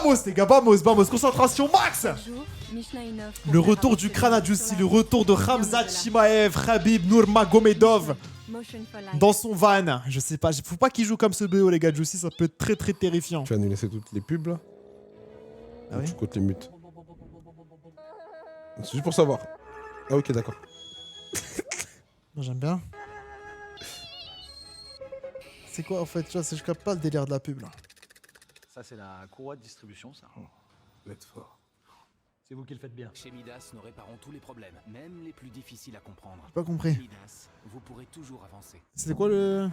vamos les gars, vamos, concentration max. Le retour du Kranadjussi, le retour de Khamzat Chimaev, Khabib Nurmagomedov dans son van. Je sais pas, faut pas qu'il joue comme ce BO les gars, Jussi, ça peut être très très terrifiant. Tu vas nous laisser toutes les pubs là? Ah oui? Tu comptes les mutes. C'est juste pour savoir. Ah ok d'accord. Moi j'aime bien. C'est quoi en fait, tu vois, je capte pas le délire de la pub là. Ça, c'est la courroie de distribution, ça. Vous êtes fort. C'est vous qui le faites bien. Chez Midas, nous réparons tous les problèmes, même les plus difficiles à comprendre. J'ai pas compris. Midas, vous pourrez toujours avancer. C'était quoi le...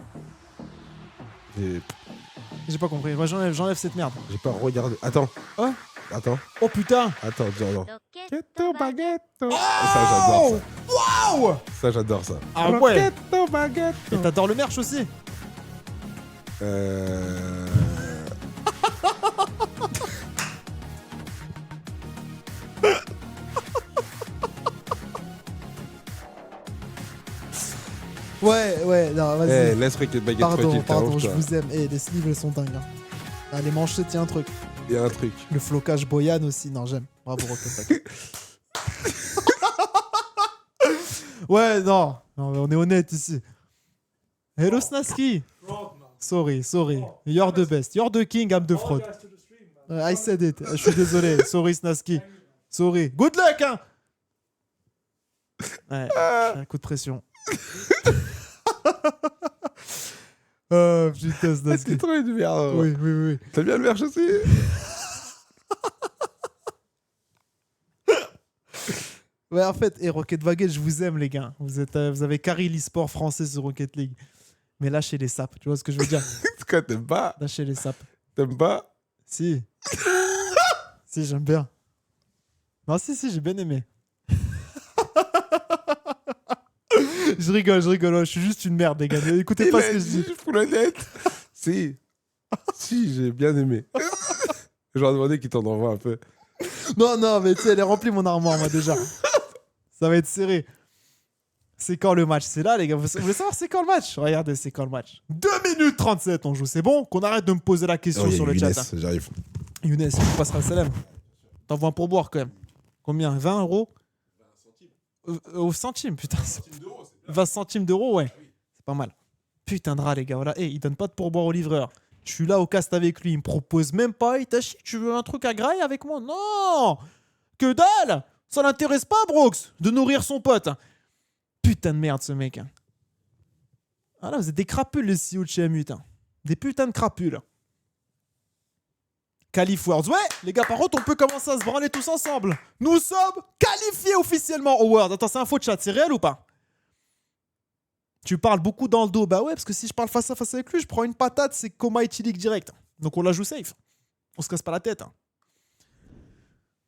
J'ai pas compris, moi j'enlève cette merde. J'ai pas regardé. Attends. Hein? Attends. Oh putain. Attends, non. Roquetto baguetto. Ça j'adore ça. Waouh. Ça j'adore ça. Ah ouais. Roquetto baguetto. Et t'adores le merch aussi. Ouais, non, vas-y. Eh, laisse Rocket Baguette tranquille, Pardon, je toi. vous aime. Eh, les sleeves, elles sont dingues. Hein. Ah, les manchettes, y'a un truc. Il y a un truc. Le flocage Boyan aussi, non, j'aime. Bravo, Rocket Baguette. Ouais, non, on est honnête ici. Hello, Snaski. Sorry. You're the best. You're the king, I'm the fraud. I said it. Je suis désolé. Sorry, Snaski. Sorry. Good luck, hein. Ouais, un coup de pression. Oh putain, Snaski. C'est trop une merde. Oui. T'as bien le merch aussi? Ouais, en fait, et Rocket Baguette, je vous aime, les gars. Vous avez carré l'e-sport français sur Rocket League. Mais lâchez les sapes, tu vois ce que je veux dire? C'est quoi, t'aimes pas? Lâchez les sapes. T'aimes pas? Si. Si, j'aime bien. Non, si, j'ai bien aimé. Je rigole, je suis juste une merde, les gars. Écoutez pas ce que je dis. Je suis honnête. Si, j'ai bien aimé. J'aurais demandé qu'il t'en envoie un peu. Non, mais tu sais, elle est remplie mon armoire, moi, déjà. Ça va être serré. C'est quand le match? C'est là, les gars. Vous voulez savoir c'est quand le match? Regardez, c'est quand le match? 2 minutes 37, on joue. C'est bon? Qu'on arrête de me poser la question Oui, sur le Younes, chat. Hein. j'arrive. Younes, il me passera le salam. T'envoies un pourboire quand même. Combien? 20 euros? Au centime, putain. 20 centimes d'euros, ouais. C'est pas mal. Putain de rat, les gars. Voilà. Hey, il donne pas de pourboire au livreur. Je suis là au cast avec lui. Il me propose même pas. Itachi, tu veux un truc à graille avec moi? Non! Que dalle! Ça l'intéresse pas, Brooks, de nourrir son pote. Putain de merde, ce mec. Ah là, vous êtes des crapules, les CEO de chez Mut. Des putains de crapules. Calif Worlds. Ouais, les gars, par contre, on peut commencer à se branler tous ensemble. Nous sommes qualifiés officiellement au World. Attends, c'est un faux chat, c'est réel ou pas? Tu parles beaucoup dans le dos. Bah ouais, parce que si je parle face à face avec lui, je prends une patate, c'est coma éthylique direct. Donc on la joue safe. On se casse pas la tête.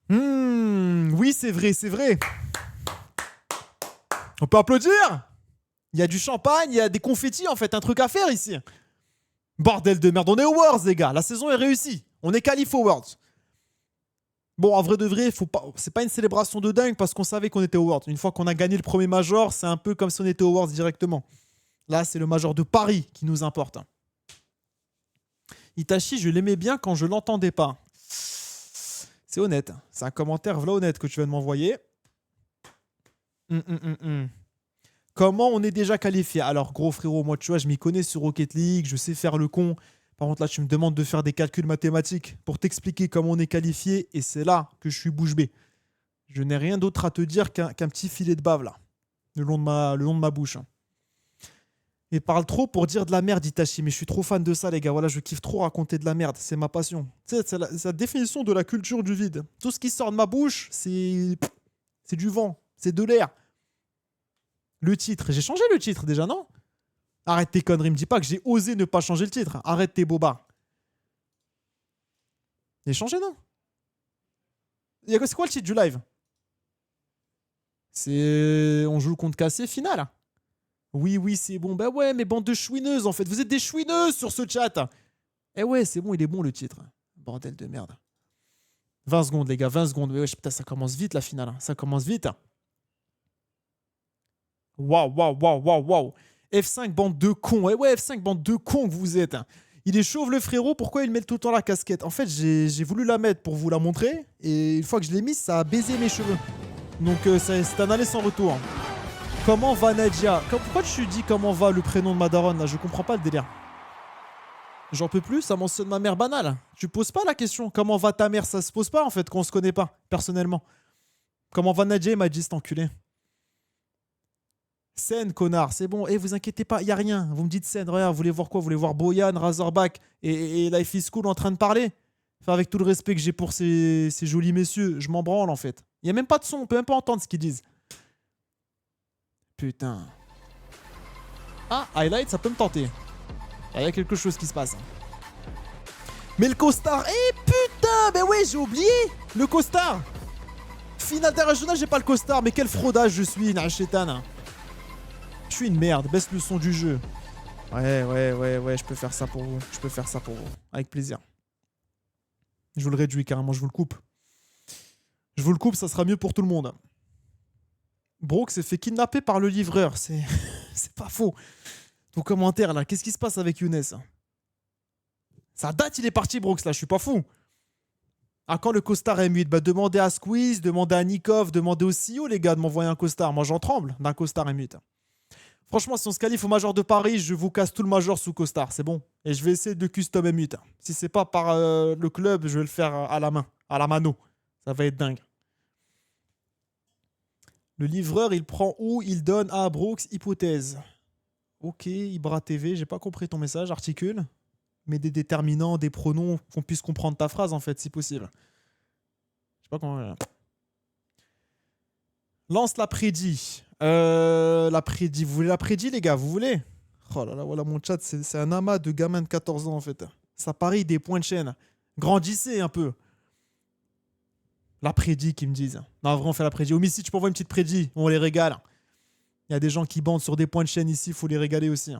Oui, c'est vrai. On peut applaudir? Il y a du champagne, il y a des confettis, en fait, un truc à faire ici. Bordel de merde, on est au Worlds, les gars. La saison est réussie. On est qualifié au Worlds. Bon, en vrai de vrai, c'est pas une célébration de dingue parce qu'on savait qu'on était au Worlds. Une fois qu'on a gagné le premier Major, c'est un peu comme si on était au Worlds directement. Là, c'est le Major de Paris qui nous importe. Itachi, je l'aimais bien quand je l'entendais pas. C'est honnête. C'est un commentaire v'là honnête que tu viens de m'envoyer. Comment on est déjà qualifié? Alors, gros frérot, moi, tu vois, je m'y connais sur Rocket League, je sais faire le con. Par contre, là, tu me demandes de faire des calculs mathématiques pour t'expliquer comment on est qualifié, et c'est là que je suis bouche bée. Je n'ai rien d'autre à te dire qu'un petit filet de bave, là, le long de ma bouche. Et parle trop pour dire de la merde, Itachi, mais je suis trop fan de ça, les gars. Voilà, je kiffe trop raconter de la merde, c'est ma passion. Tu sais, c'est la définition de la culture du vide. Tout ce qui sort de ma bouche, c'est du vent, c'est de l'air. Le titre, j'ai changé le titre déjà, non? Arrête tes conneries, me dis pas que j'ai osé ne pas changer le titre. Arrête tes bobards. J'ai changé, non? C'est quoi le titre du live? C'est... On joue contre cassé, finale. Oui, c'est bon. Bah ouais, mais bande de chouineuses, en fait. Vous êtes des chouineuses sur ce chat. Eh ouais, c'est bon, il est bon, le titre. Bordel de merde. 20 secondes, les gars, 20 secondes. Ouais, putain, ça commence vite, la finale. Ça commence vite. Waouh. F5, bande de cons. Eh ouais, F5, bande de cons que vous êtes. Il est chauve le frérot, pourquoi il met tout le temps la casquette? En fait, j'ai voulu la mettre pour vous la montrer, et une fois que je l'ai mise, ça a baisé mes cheveux. Donc c'est un aller sans retour. Comment va Nadia? Pourquoi tu dis comment va le prénom de ma daronne là? Je comprends pas le délire. J'en peux plus, ça mentionne ma mère banale. Tu poses pas la question. Comment va ta mère? Ça se pose pas en fait quand on se connaît pas, personnellement. Comment va Nadia? Il m'a dit cet enculé. Scène, connard, c'est bon. Vous inquiétez pas, y a rien. Vous me dites scène, regarde, vous voulez voir quoi? Vous voulez voir Boyan, Razorback et Life is Cool en train de parler? Enfin, avec tout le respect que j'ai pour ces jolis messieurs, je m'en branle en fait. Y a même pas de son, on peut même pas entendre ce qu'ils disent. Putain. Ah, highlight, ça peut me tenter. Il y a quelque chose qui se passe. Mais le costard, putain, mais ouais, j'ai oublié le costard. Finale interrégionale, j'ai pas le costard, mais quel fraudage je suis, Nachetana. Je suis une merde, baisse le son du jeu. Ouais, je peux faire ça pour vous. Je peux faire ça pour vous. Avec plaisir. Je vous le réduis carrément, je vous le coupe. Je vous le coupe, ça sera mieux pour tout le monde. Brooke s'est fait kidnapper par le livreur. C'est pas faux. Ton commentaire là, qu'est-ce qui se passe avec Younes? Ça date, il est parti, Brooks là, je suis pas fou. À quand le costard M8? Bah demandez à Squeeze, demandez à Nikov, demandez au CEO les gars de m'envoyer un costard. Moi j'en tremble d'un costard M8. Franchement, si on se qualifie au Major de Paris, je vous casse tout le Major sous costard, c'est bon. Et je vais essayer de custom M8. Si c'est pas par le club, je vais le faire à la main, à la mano. Ça va être dingue. Le livreur, il prend où? Il donne à Brooks, hypothèse. Ok, Ibra TV, j'ai pas compris ton message, articule. Mets des déterminants, des pronoms, qu'on puisse comprendre ta phrase en fait, si possible. Je sais pas comment... Lance la prédit. La prédit. Vous voulez la prédit, les gars? Vous voulez? Oh là là, voilà mon chat, c'est un amas de gamins de 14 ans en fait. Ça parie des points de chaîne. Grandissez un peu. La prédit qu'ils me disent. Non, en vrai, on fait la prédit. Homicide, tu peux envoyer une petite prédit. On les régale. Il y a des gens qui bandent sur des points de chaîne ici, il faut les régaler aussi.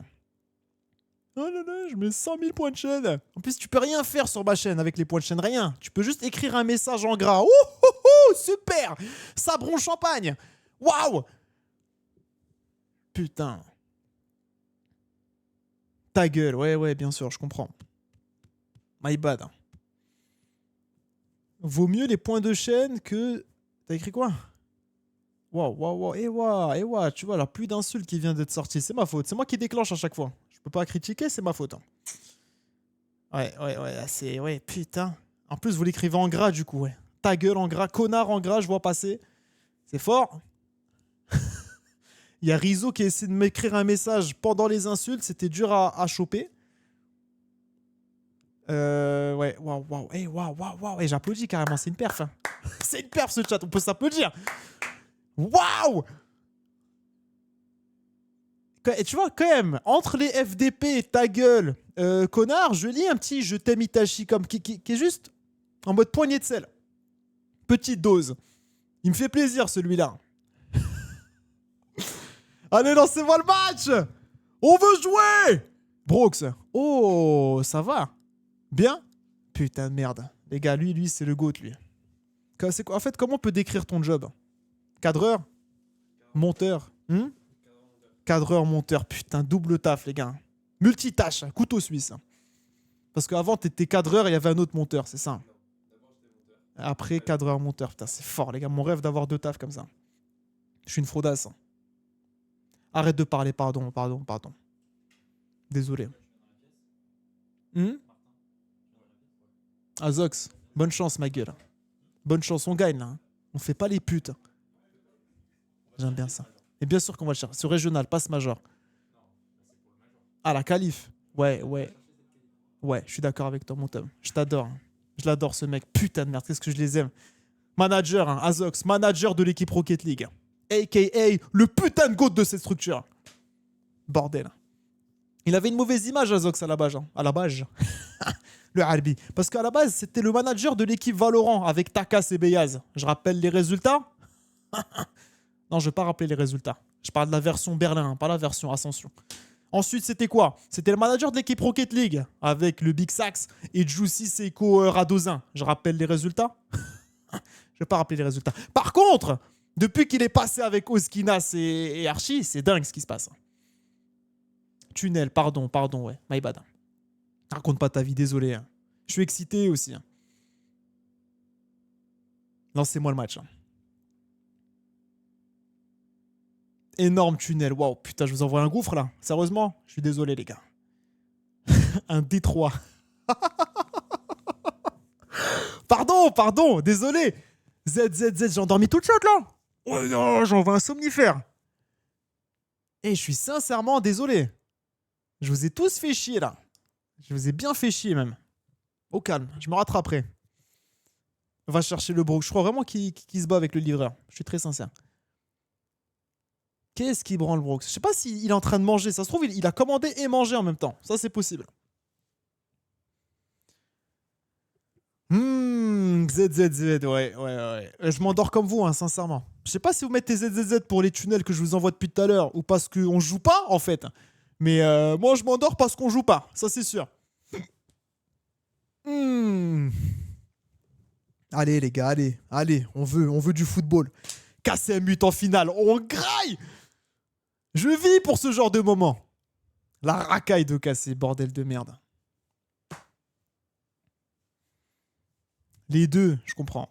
Oh là là, je mets 100 000 points de chaîne. En plus, tu peux rien faire sur ma chaîne avec les points de chaîne, rien. Tu peux juste écrire un message en gras. Ouh, super. Sabron champagne. Waouh. Putain. Ta gueule, ouais, bien sûr, je comprends. My bad. Vaut mieux les points de chaîne que... T'as écrit quoi? Waouh, tu vois, là, plus d'insultes qui vient d'être sorties. C'est ma faute, c'est moi qui déclenche à chaque fois. Je peux pas critiquer, c'est ma faute. Ouais, c'est... Ouais, putain. En plus, vous l'écrivez en gras, du coup, ouais. Ta gueule en gras, connard en gras, je vois passer. C'est fort. Il y a Rizzo qui a essayé de m'écrire un message pendant les insultes. C'était dur à choper. Ouais, waouh. Et j'applaudis carrément, c'est une perf. Hein. C'est une perf ce chat, on peut s'applaudir. Waouh. Et tu vois, quand même, entre les FDP, ta gueule, connard, je lis un petit je t'aime Itachi comme qui est juste en mode poignée de sel. Petite dose. Il me fait plaisir celui-là. Allez, lancez-moi le match. On veut jouer. Brooks. Oh, ça va. Bien. Putain de merde. Les gars, lui, c'est le GOAT, lui. C'est quoi, en fait, comment on peut décrire ton job? Cadreur? Monteur? Cadreur, monteur. Putain, double taf, les gars. Multitâche, couteau suisse. Parce qu'avant, t'étais cadreur et il y avait un autre monteur, c'est ça. Après, cadreur, monteur. Putain, c'est fort, les gars. Mon rêve d'avoir deux tafs comme ça. Je suis une fraudasse. Arrête de parler, pardon. Désolé. Azox, bonne chance, ma gueule. Bonne chance, on gagne, là. Hein. On fait pas les putes. J'aime bien ça. Et bien sûr qu'on va le chercher. Sur régional, passe major. Ah, la qualif. Ouais. Ouais, je suis d'accord avec toi, mon Tom. Je t'adore. Hein. Je l'adore, ce mec. Putain de merde, qu'est-ce que je les aime. Manager, hein, Azox, manager de l'équipe Rocket League. A.K.A. le putain de GOAT de cette structure. Bordel. Il avait une mauvaise image, Azox, à la base. Hein. À la base. Le Harbi. Parce qu'à la base, c'était le manager de l'équipe Valorant avec Takas et Beyaz. Je rappelle les résultats. Non, je ne vais pas rappeler les résultats. Je parle de la version Berlin, pas la version Ascension. Ensuite, c'était quoi? C'était le manager de l'équipe Rocket League avec le Big Sax et Juicy Seiko Radozin. Je rappelle les résultats. Je ne vais pas rappeler les résultats. Par contre, depuis qu'il est passé avec Oskinas et Archie, c'est dingue ce qui se passe. Tunnel, pardon, ouais. My bad. Raconte pas ta vie, désolé. Hein. Je suis excité aussi. Hein. Lancez-moi le match. Hein. Énorme tunnel. Waouh, putain, je vous envoie un gouffre là. Sérieusement, je suis désolé, les gars. Un D3. Pardon, désolé. Z, j'ai endormi toute chaude là. Oh non, j'envoie un somnifère. Et je suis sincèrement désolé. Je vous ai tous fait chier là. Je vous ai bien fait chier même. Au calme, je me rattraperai. On va chercher le Brooks. Je crois vraiment qu'il se bat avec le livreur. Je suis très sincère. Qu'est-ce qui branle Brooks? Je sais pas s'il est en train de manger. Ça se trouve, il a commandé et mangé en même temps. Ça, c'est possible. ZZZ, ouais. Je m'endors comme vous, hein, sincèrement. Je sais pas si vous mettez ZZZ pour les tunnels que je vous envoie depuis tout à l'heure ou parce qu'on joue pas, en fait. Mais moi, je m'endors parce qu'on joue pas. Ça, c'est sûr. Allez, les gars, allez. On veut du football. KCM 8 en finale. On graille. Je vis pour ce genre de moment. La racaille de KC, bordel de merde. Les deux, je comprends.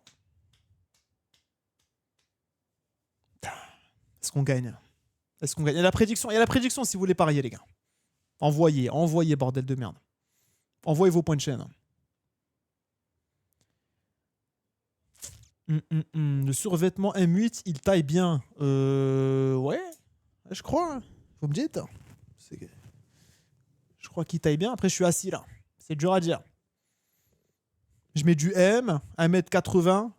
Est-ce qu'on gagne? Il y a la prédiction si vous voulez parier, les gars. Envoyez, bordel de merde. Envoyez vos points de chaîne. Le survêtement M8, il taille bien. Ouais, je crois. Hein. Vous me dites. Je crois qu'il taille bien. Après, je suis assis là. C'est dur à dire. Je mets du M, 1m80,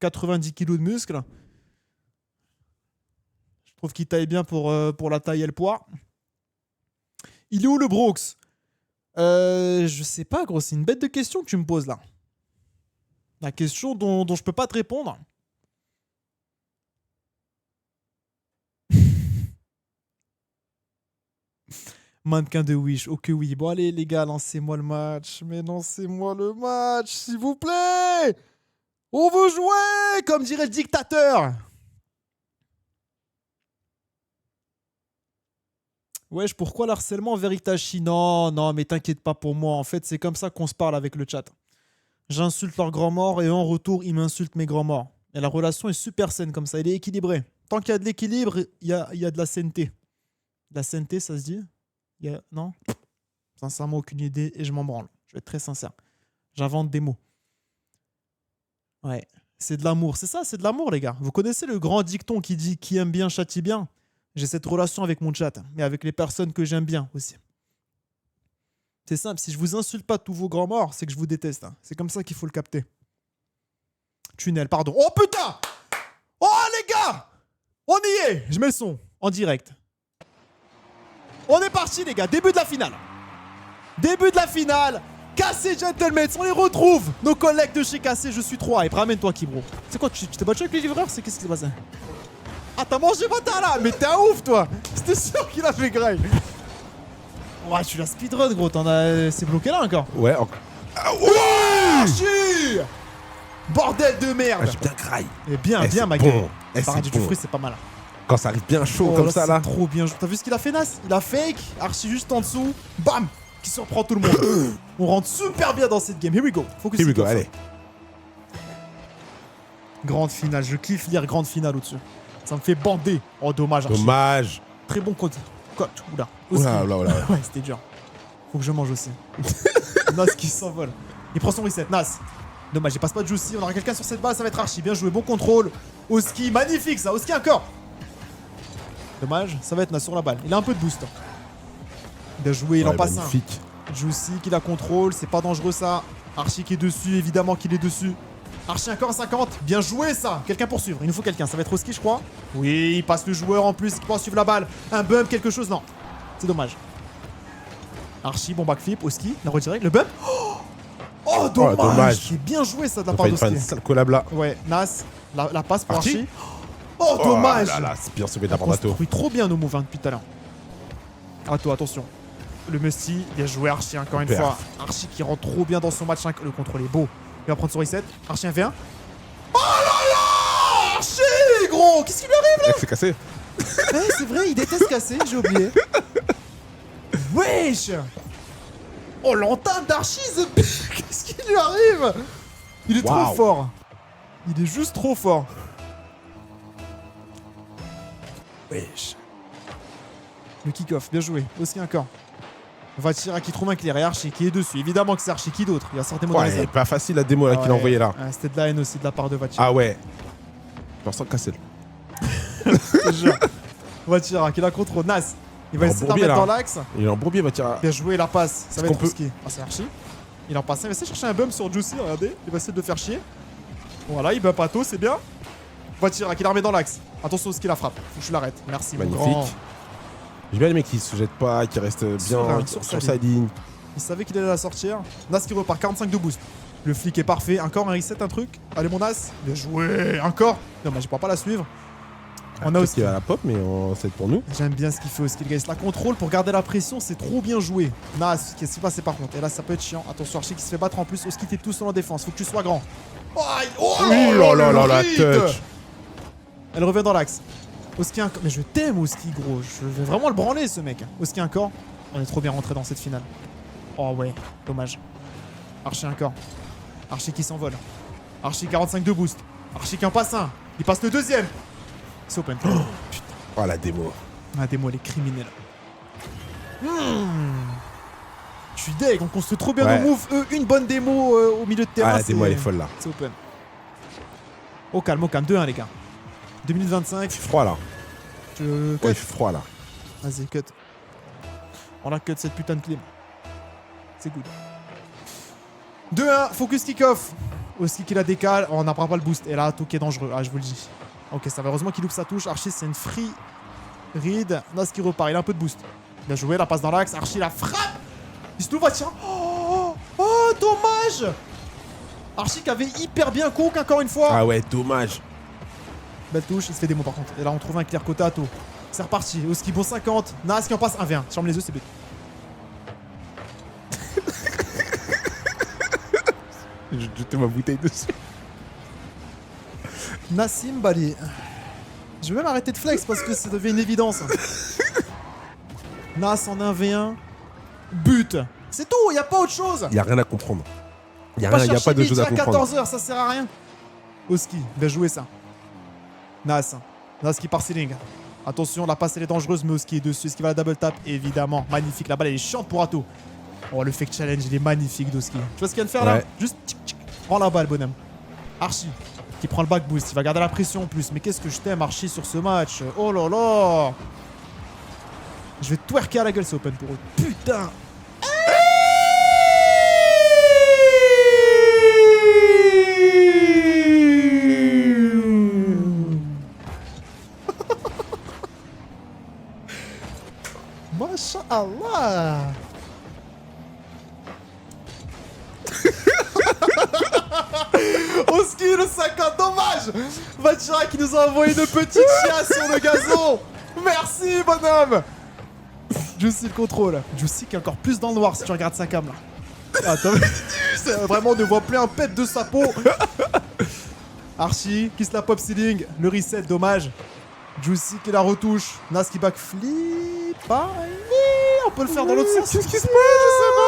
90 kg de muscle. Je trouve qu'il taille bien pour la taille et le poids. Il est où le Brooks? Je sais pas, gros. C'est une bête de question que tu me poses là. La question dont je peux pas te répondre. Mannequin de Wish. Ok, oui. Bon, allez, les gars, lancez-moi le match. Mais lancez-moi le match, s'il vous plaît. On veut jouer, comme dirait le dictateur. Wesh, pourquoi l'harcèlement vers Itachi? Non, mais t'inquiète pas pour moi. En fait, c'est comme ça qu'on se parle avec le chat. J'insulte leurs grands morts et en retour, ils m'insultent mes grands morts. Et la relation est super saine comme ça. Elle est équilibrée. Tant qu'il y a de l'équilibre, il y a de la sainteté. La sainteté, ça se dit? Non? Sincèrement, aucune idée et je m'en branle. Je vais être très sincère. J'invente des mots. Ouais. C'est de l'amour. C'est ça, c'est de l'amour, les gars. Vous connaissez le grand dicton qui dit « Qui aime bien, châtie bien ». J'ai cette relation avec mon chat, mais avec les personnes que j'aime bien aussi. C'est simple, si je vous insulte pas tous vos grands morts, c'est que je vous déteste. Hein. C'est comme ça qu'il faut le capter. Tunnel, pardon. Oh putain! Oh les gars! On y est! Je mets le son en direct. On est parti les gars, début de la finale. Début de la finale. KC Gentlemen, on les retrouve. Nos collègues de chez KC, je suis trop hype. Ramène-toi Kibro. C'est quoi, tu t'es battu avec les livreurs? C'est qu'est-ce qui s'est passé? Ah t'as mangé bâtard là? Mais t'es un ouf toi! C'était sûr qu'il a fait graille. Ouais, tu l'as speedrun gros, c'est bloqué là encore. Ouais, encore. Ah, ouais Archie bordel de merde. Ah, j'ai bien graille. Et bien, ma bon. gueule. Paradis du bon. fruit, c'est pas mal. Quand ça arrive bien chaud comme ça là. C'est trop bien. T'as vu ce qu'il a fait, Nas? Il a fake, Archie juste en dessous. Bam! Qui surprend tout le monde. On rentre super bien dans cette game. Here we go. Focus. Here we go, allez. Grande finale. Je kiffe lire grande finale au-dessus. Ça me fait bander. Oh, dommage, Archie. Dommage. Très bon côté. Oula. Oula. Ouais, c'était dur. Faut que je mange aussi. Nas qui s'envole. Il prend son reset. Nas. Dommage, il passe pas de Juicy. On aura quelqu'un sur cette balle. Ça va être Archie. Bien joué. Bon contrôle. Oski. Magnifique ça. Oski encore. Dommage. Ça va être Nas sur la balle. Il a un peu de boost. Bien joué. Il en passe magnifique. un. Juicy qui la contrôle. C'est pas dangereux ça. Archie qui est dessus. Évidemment qu'il est dessus. Archie encore à 50. Bien joué ça. Quelqu'un pour suivre. Il nous faut quelqu'un. Ça va être Oski, je crois. Oui, il passe le joueur en plus qui peut suivre la balle. Un bump, quelque chose. Non. C'est dommage. Archie, bon backflip. Oski, la retirée. Le bump. Oh, dommage. C'est bien joué ça de la part d'Oski. Une sale collab là. Ouais, Nas. La passe pour Archie. Archie. Oh, dommage. Là, c'est bien sauvé de la part On d'Ato. construit trop bien nos moves hein, depuis tout à l'heure. Ato, attention. Le Musty. Bien joué Archie encore une fois. Archie qui rentre trop bien dans son match. Le contrôle est beau. Il va prendre son reset. Archie 1v1. Oh là là! Archie, gros! Qu'est-ce qui lui arrive là? C'est cassé. Ouais, c'est vrai, il déteste casser, j'ai oublié. Wesh! Oh, l'entame d'Archie, qu'est-ce qui lui arrive? Il est trop Waouh. fort. Il est juste trop fort. Wesh. Le kick-off, bien joué. Oski encore. Vatira qui trouve un clair et Archie qui est dessus. Évidemment que c'est Archie qui d'autre. Il y a certainement dans les Ouais, ailes. pas facile la démo là qu'il a envoyé là. Ouais, c'était de la haine aussi de la part de Vatira. Ah ouais. Je ressens Cassel. Je te jure. Vatira qui la contrôle. Nas. Il va Il est essayer de la embourbé, mettre là. dans l'axe. Il est embourbé, va tirer. Bien joué, la passe. Ça va Est-ce être qu'on peut- Oski. Ah, c'est Archie. Il en passe. Il va essayer de chercher un bum sur Juicy. Regardez. Il va essayer de le faire chier. Voilà, il bump pas tôt, c'est bien. Vatira qui la remet dans l'axe. Attention, Oski la frappe. Faut que je l'arrête. Merci, mon grand. Magnifique. J'ai bien aimé qu'il se jette pas, qu'il reste bien Sur sur sa sa ligne. Il savait qu'il allait la sortir. Nas qui repart, 45 de boost. Le flic est parfait. Encore un reset, un truc. Allez, mon Nas. Bien joué. Encore. Dommage, je pourrais pas la suivre. On a Peut-être aussi. qu'il va à la pop, mais c'est pour nous. J'aime bien ce qu'il fait aussi. Le gars, il se la contrôle pour garder la pression. C'est trop bien joué. Nas, qu'est-ce qui s'est passé par contre? Et là, ça peut être chiant. Attention, Archie qui se fait battre en plus. Oski, t'es tout seul en défense. Faut que tu sois grand. Oh, Oui, là là là, la hit. touch. Elle revient dans l'axe. Oski encore. Mais je t'aime, Oski, gros. Je vais vraiment le branler, ce mec. Oski encore. On est trop bien rentré dans cette finale. Oh ouais, dommage. Archie encore. Archie qui s'envole. Archie 45 de boost. Archie qui en passe un. Il passe le deuxième. C'est open. Putain. Oh la démo. La démo, elle est criminelle. Je suis deg, on construit trop bien Ouais. nos moves. Eux, une bonne démo au milieu de terrain. Ah la démo c'est- elle est folle là. C'est open. Au calme, 2-1 les gars. 2025. Il fait froid là. Je... Ouais, il fait froid là. Vas-y, cut. On a cut cette putain de clim. C'est good. 2-1, focus kick-off. Oski qui la décale. Oh, on n'apprend pas le boost. Et là, tout qui est dangereux. Ah, je vous le dis. Ok, ça va. Heureusement qu'il loupe sa touche. Archie, c'est une free read. Nas qui repart. Il a un peu de boost. Bien joué. La passe dans l'axe. Archie la frappe. Il se l'ouvre. Tiens. Oh, dommage. Archie qui avait hyper bien cook encore une fois. Ah ouais, dommage. Belle touche. Il se fait démo par contre. Et là, on trouve un clear côté à tôt. C'est reparti. Oski, bon 50. Nas qui en passe 1v1. Ferme les yeux, c'est but. J'ai jeté ma bouteille dessus. Nassim Bali. Je vais même arrêter de flex parce que ça devient une évidence. Nas en 1v1. But. C'est tout, y a pas autre chose. Il y a rien à comprendre. Il y a Pas rien, il y a chercher pas de midi choses à à comprendre. 14h, ça sert à rien. Oski, bien joué ça. Nas. Nas qui part ceiling. Attention, la passe elle est dangereuse, mais Oski est dessus. Est-ce qu'il va la double tap? Évidemment. Magnifique, la balle elle est chiante pour Ato. Oh, le fake challenge, il est magnifique d'Oski. Tu vois ce qu'il vient de faire là? Ouais. Juste tchic, tchic. Prends la balle, bonhomme. Archie qui prend le back boost. Il va garder la pression en plus. Mais qu'est-ce que je t'aime, Archie, sur ce match. Oh là là. Je vais twerker à la gueule, c'est open pour eux. Putain. Masha'Allah. Oski le 50, dommage. Vatira qui nous a envoyé une petite chiasse sur le gazon. Merci bonhomme. Juicy le contrôle. Juicy qui est encore plus dans le noir si tu regardes sa cam là. Attends, vraiment on ne voit plus un pet de sa peau. Archie qui se la pop ceiling. Le reset, dommage. Juicy qui la retouche. Nas qui backflip. Ah, on peut le faire dans l'autre sens. Qu'est-ce qui se passe? Je sais pas.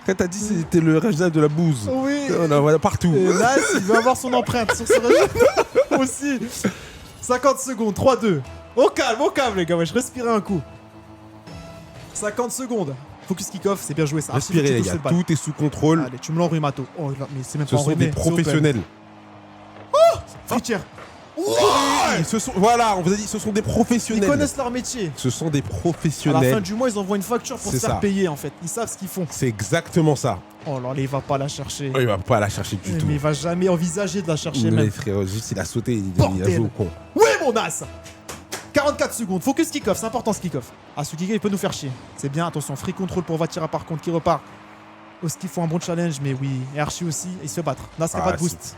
Quand t'as dit c'était le régional de la bouse. Oui. On en voit partout. Et là, il veut avoir son empreinte sur ce régime aussi. 50 secondes, 3-2. Au calme, les gars. Ouais, je respirais un coup. 50 secondes. Focus kick-off, c'est bien joué ça. Respirez Archie, les tu touches gars, cette balle. tout est sous contrôle. Allez, tu me l'enrues, Mato. Oh, là, mais c'est même Ce pas sont enrhumé, des c'est open. professionnels. Fritière. Oui, voilà, on vous a dit, ce sont des Ils professionnels. connaissent leur métier. Ce sont des À la fin professionnels. du mois, ils envoient une facture pour C'est se faire ça. payer en fait. Ils savent ce qu'ils font. C'est exactement ça. Oh là là, il va pas la chercher. Oh, il va pas la chercher du tout. Mais il va jamais envisager de la chercher Mais même. frère, juste il a sauté, il a Bordel. joué au con. Ouais, mon as. 44 secondes, focus kick-off, c'est important ce kick-off. Ah, ce kick-off, il peut nous faire chier. C'est bien, attention, free control pour Vatira par contre qui repart. Oski faut un bon challenge, mais oui. Et Archie aussi, il se fait battre. Nas qui a Ah, pas de boost.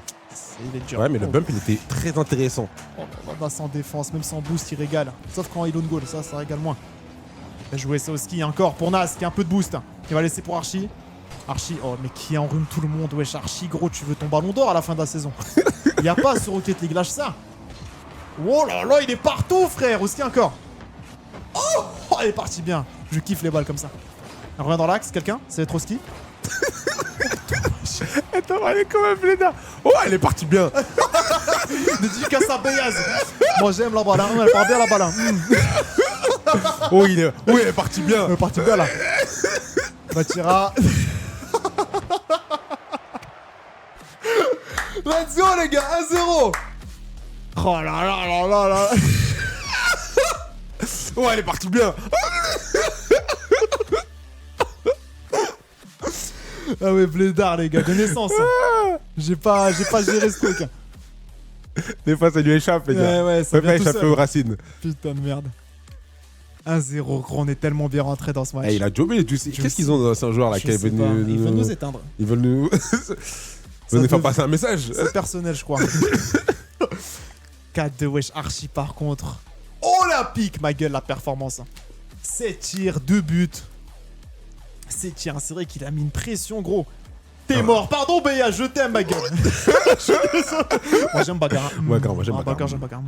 Il est dur. Ouais, mais le Oh. bump il était très intéressant. Oh là là, Nas en défense, même sans boost, il régale. Sauf quand il own goal, ça régale moins. Il a joué ça au ski encore pour Nas qui a un peu de boost. Il va laisser pour Archie. Archie, oh mais qui enrhume tout le monde. Wesh, Archie, gros, tu veux ton ballon d'or à la fin de la saison. Il y a pas sur Rocket League, lâche ça. Oh là là, il est partout, frère. Au ski encore. Oh, il est parti bien. Je kiffe les balles comme ça. On revient dans l'axe, quelqu'un? Ça va être Oski. Attends, elle est quand même Blédard. Oh, elle est partie bien. Dédicace à Beyaz. Moi j'aime la balle, hein. Elle part bien la balle. Hein. Oh, elle est partie bien. Elle est partie bien là. Vatira. Let's go les gars, 1-0. Oh là là là là là. Oh, elle est partie bien. Ah ouais, Blédard les gars, de naissance. Hein. J'ai pas géré ce truc. Hein. Des fois, ça lui échappe, les gars. Ouais, ça peut pas vient tout échapper seul. aux racines. Putain de merde. 1-0, gros, on est tellement bien rentré dans ce match. Eh, il a jobé, tu sais. Qu'est-ce qu'ils ont dans ce joueur là Je qui est sais venu pas. nous... Ils veulent nous éteindre. Ils veulent nous... Ça nous faire peut- passer un message. C'est personnel, je crois. 4-2, wesh, Archie par contre. Olympique, ma gueule, la performance. 7 tirs, 2 buts. 7 tirs, c'est vrai qu'il a mis une pression, gros. T'es mort. Pardon, Béa, je t'aime, ma gueule. Moi, j'aime Bagarre. Bagarre, moi, j'aime Ah, Bagarre. J'aime Bagarre.